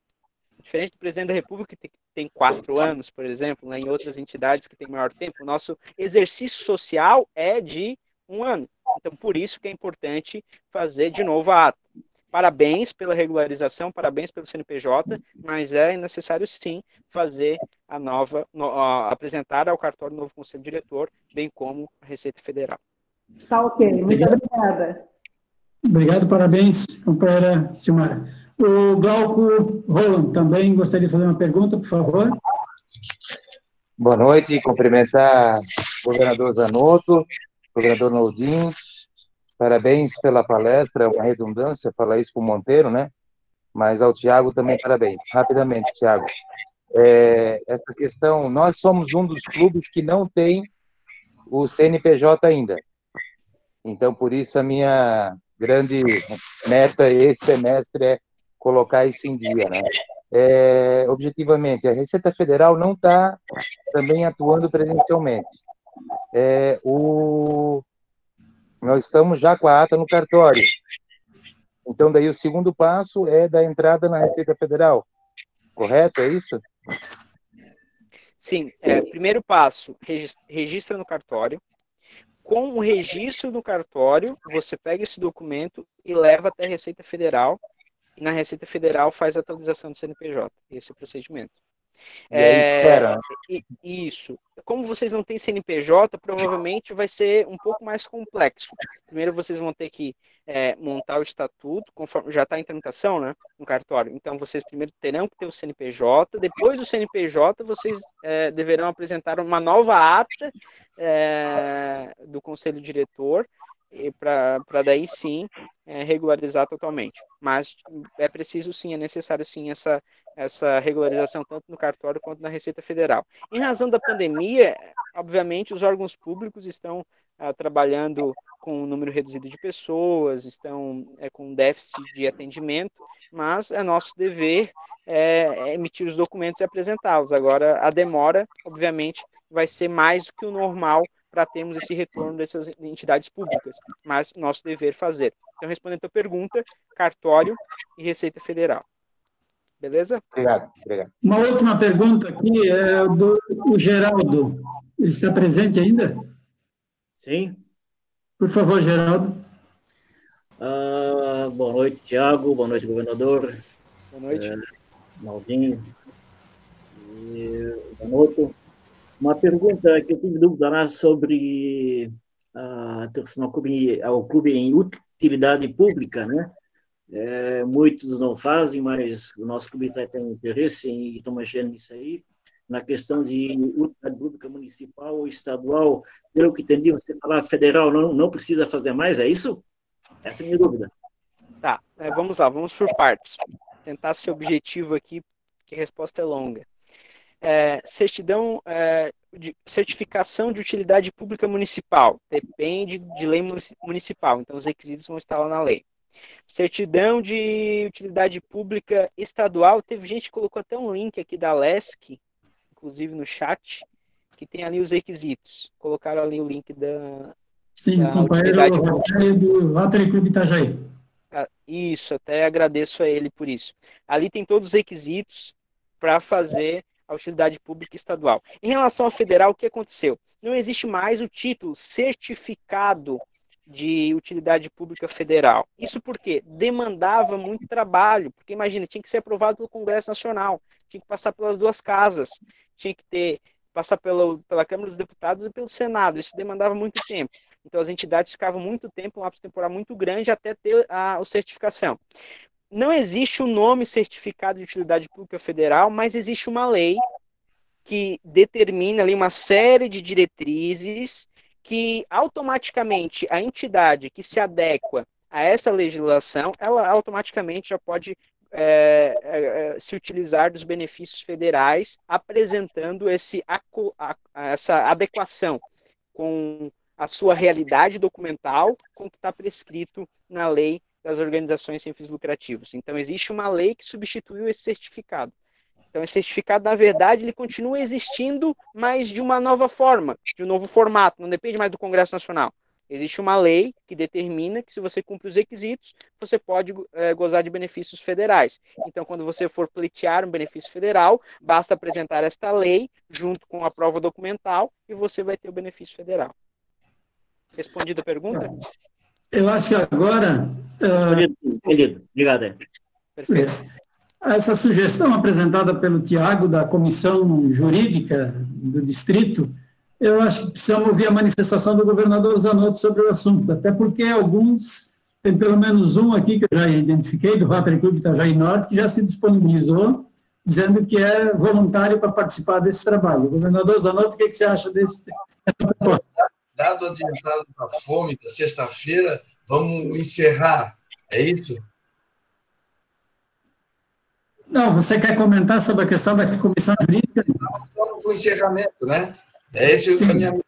Diferente do presidente da República, que tem 4 anos, por exemplo, né, em outras entidades que têm maior tempo, o nosso exercício social é de 1 ano. Então, por isso que é importante fazer de novo a ata. Parabéns pela regularização, parabéns pelo CNPJ, mas é necessário sim fazer apresentar ao cartório o novo Conselho Diretor, bem como a Receita Federal. Tá ok, muito obrigada. Obrigado, parabéns, companheira Silmara. O Glauco Roland também gostaria de fazer uma pergunta, por favor. Boa noite, cumprimentar o governador Zanotto, governador Nordin, parabéns pela palestra, é uma redundância falar isso para o Monteiro, né? Mas ao Tiago também parabéns. Rapidamente, Tiago. Essa questão, nós somos um dos clubes que não tem o CNPJ ainda. Então, por isso, a minha grande meta esse semestre é colocar isso em dia, né? Objetivamente, a Receita Federal não está também atuando presencialmente. Nós estamos já com a ata no cartório. Então, daí o segundo passo é da entrada na Receita Federal. Correto? É isso? Sim. Primeiro passo, registra no cartório. Com o registro no cartório, você pega esse documento e leva até a Receita Federal. E na Receita Federal faz a atualização do CNPJ. Esse é o procedimento. E aí espera. Isso. Como vocês não têm CNPJ, provavelmente vai ser um pouco mais complexo. Primeiro vocês vão ter que montar o estatuto, conforme já está em tramitação, né, no cartório. Então vocês primeiro terão que ter o CNPJ. Depois do CNPJ, vocês deverão apresentar uma nova ata do Conselho Diretor, para daí sim regularizar totalmente. Mas é preciso sim, é necessário sim essa regularização tanto no cartório quanto na Receita Federal. Em razão da pandemia, obviamente os órgãos públicos estão trabalhando com um número reduzido de pessoas, estão com déficit de atendimento, mas é nosso dever emitir os documentos e apresentá-los. Agora, a demora, obviamente, vai ser mais do que o normal para termos esse retorno dessas entidades públicas, mas nosso dever fazer. Então, respondendo a tua pergunta, cartório e Receita Federal. Beleza? Obrigado. Uma última pergunta aqui é do Geraldo. Ele está presente ainda? Sim. Por favor, Geraldo. Boa noite, Tiago. Boa noite, governador. Boa noite. Maldinho. E Zanotto. Uma pergunta que eu tive dúvida sobre o clube em utilidade pública, né? Muitos não fazem, mas o nosso clube tem interesse em estar mexendo nisso aí, na questão de utilidade pública municipal ou estadual. Pelo que entendi, você falar federal não precisa fazer mais, é isso? Essa é a minha dúvida. Tá, vamos lá, vamos por partes. Tentar ser objetivo aqui, porque a resposta é longa. Certificação de utilidade pública municipal. Depende de lei municipal, então os requisitos vão estar lá na lei. Certidão de utilidade pública estadual, teve gente que colocou até um link aqui da LESC, inclusive, no chat, que tem ali os requisitos. Colocaram ali o link da Sim, o companheiro do Rotary Clube Itajaí. Isso, até agradeço a ele por isso. Ali tem todos os requisitos para fazer a utilidade pública estadual. Em relação ao federal, o que aconteceu? Não existe mais o título certificado de utilidade pública federal. Isso porque demandava muito trabalho, porque imagina, tinha que ser aprovado pelo Congresso Nacional, tinha que passar pelas duas casas, tinha que passar pela Câmara dos Deputados e pelo Senado, isso demandava muito tempo. Então as entidades ficavam muito tempo, um lapso temporal muito grande até ter a certificação. Não existe o nome certificado de utilidade pública federal, mas existe uma lei que determina ali uma série de diretrizes que automaticamente a entidade que se adequa a essa legislação, ela automaticamente já pode se utilizar dos benefícios federais, apresentando essa adequação com a sua realidade documental, com o que está prescrito na lei das organizações sem fins lucrativos. Então, existe uma lei que substituiu esse certificado. Então, esse certificado, na verdade, ele continua existindo, mas de uma nova forma, de um novo formato, não depende mais do Congresso Nacional. Existe uma lei que determina que, se você cumpre os requisitos, você pode gozar de benefícios federais. Então, quando você for pleitear um benefício federal, basta apresentar esta lei junto com a prova documental e você vai ter o benefício federal. Respondida a pergunta? Eu acho que agora... Entendido. Obrigado. Perfeito. Essa sugestão apresentada pelo Tiago, da Comissão Jurídica do Distrito, eu acho que precisamos ouvir a manifestação do governador Zanotto sobre o assunto, até porque alguns, tem pelo menos um aqui que eu já identifiquei, do Rotary Clube Itajaí Norte, que já se disponibilizou, dizendo que é voluntário para participar desse trabalho. Governador Zanotto, o que você acha dessa proposta? Dado o adiantado da fome da sexta-feira, vamos encerrar, é isso? Não, você quer comentar sobre a questão da comissão jurídica? Estamos com o encerramento, né? É esse o caminho.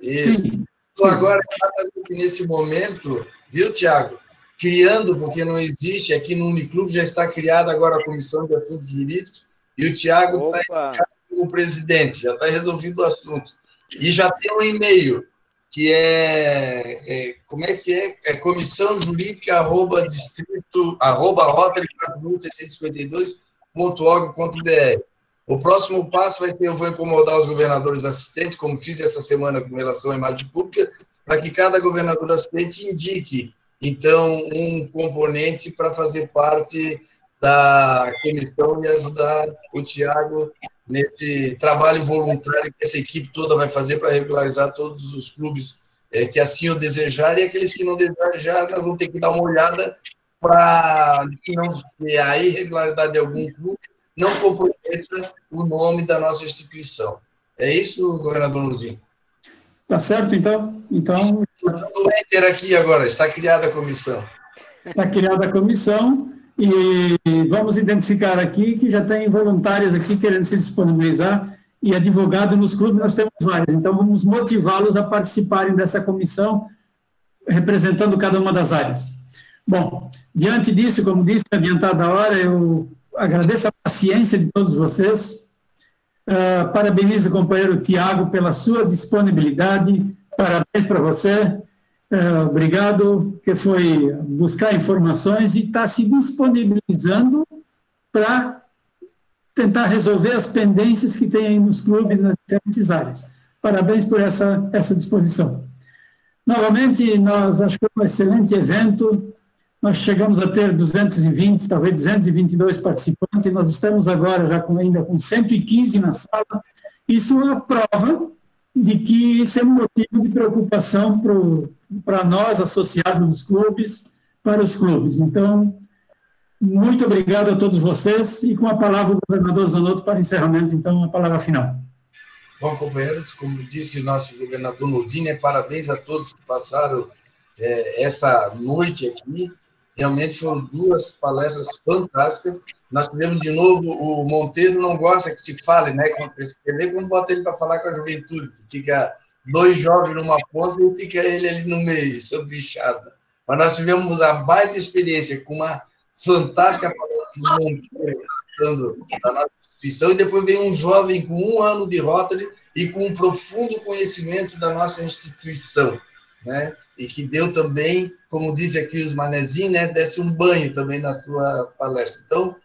Sim. Então, agora, exatamente nesse momento, viu, Tiago? Criando, porque não existe, aqui no Uniclube já está criada agora a Comissão de Assuntos Jurídicos, e o Tiago está como presidente, já está resolvido o assunto. E já tem um e-mail, que como é que é? É comissãojurídica@rotary4652.org.br. O próximo passo vai ser, eu vou incomodar os governadores assistentes, como fiz essa semana com relação à imagem pública, para que cada governador assistente indique, então, um componente para fazer parte da comissão e ajudar o Tiago nesse trabalho voluntário que essa equipe toda vai fazer para regularizar todos os clubes que assim o desejarem, e aqueles que não desejarem, nós vamos ter que dar uma olhada para que não a irregularidade de algum clube não comprometa o nome da nossa instituição. É isso, governador Nudinho? Tá certo, então? Então... Estou enter aqui agora, está criada a comissão. Está criada a comissão e vamos identificar aqui que já tem voluntários aqui querendo se disponibilizar e advogado nos clubes nós temos vários, então vamos motivá-los a participarem dessa comissão representando cada uma das áreas. Bom, diante disso, como disse, adiantada a hora, eu agradeço a paciência de todos vocês, parabenizo o companheiro Tiago pela sua disponibilidade, parabéns para você, obrigado, que foi buscar informações e está se disponibilizando para tentar resolver as pendências que tem aí nos clubes, nas diferentes áreas. Parabéns por essa disposição. Novamente, nós acho que foi um excelente evento, nós chegamos a ter 220, talvez 222 participantes, e nós estamos agora já ainda com 115 na sala. Isso é uma prova de que isso é um motivo de preocupação para nós, associados dos clubes, para os clubes. Então, muito obrigado a todos vocês, e com a palavra o governador Zanotto para encerramento, então, a palavra final. Bom, companheiros, como disse o nosso governador Nudinho, parabéns a todos que passaram essa noite aqui. Realmente foram duas palestras fantásticas. Nós tivemos de novo, o Monteiro não gosta que se fale, né? Quando bota ele para falar com a juventude, fica dois jovens numa ponta e fica ele ali no meio, seu bichado. Mas nós tivemos a baita experiência com uma fantástica palestra do Monteiro, gostando da nossa instituição, e depois veio um jovem com 1 ano de Rotary e com um profundo conhecimento da nossa instituição, né? E que deu também, como diz aqui os manezinhos, né? Desse um banho também na sua palestra. Então,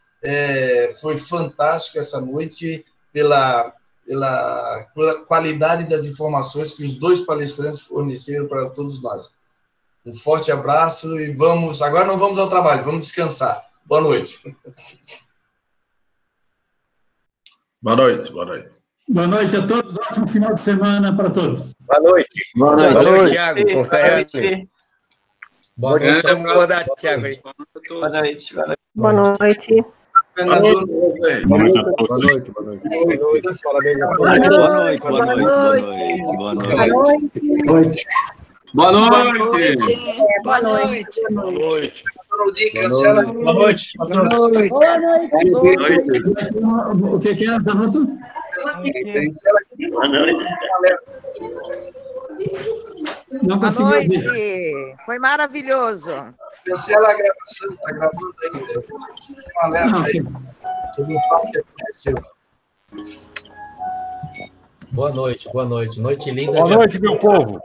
foi fantástico essa noite pela qualidade das informações que os 2 palestrantes forneceram para todos nós. Um forte abraço e agora não vamos ao trabalho, vamos descansar. Boa noite. Boa noite, boa noite. Boa noite a todos, ótimo final de semana para todos. Boa noite. Boa noite. Boa noite, Thiago. Boa noite. Boa noite, Thiago. Boa noite. Boa noite. Boa noite a todos. Boa noite. Parabéns a todos. Boa noite. Boa noite. Boa noite. Boa noite. Boa noite. Boa noite. Boa noite. Boa noite. O que é, Zanoto? Boa noite. Não Boa consegui noite. ouvir. Foi maravilhoso. Cancela a gravação, está gravando ainda. Um alerta aí sobre o fato que aconteceu. Boa noite. Noite linda. Boa noite, meu povo.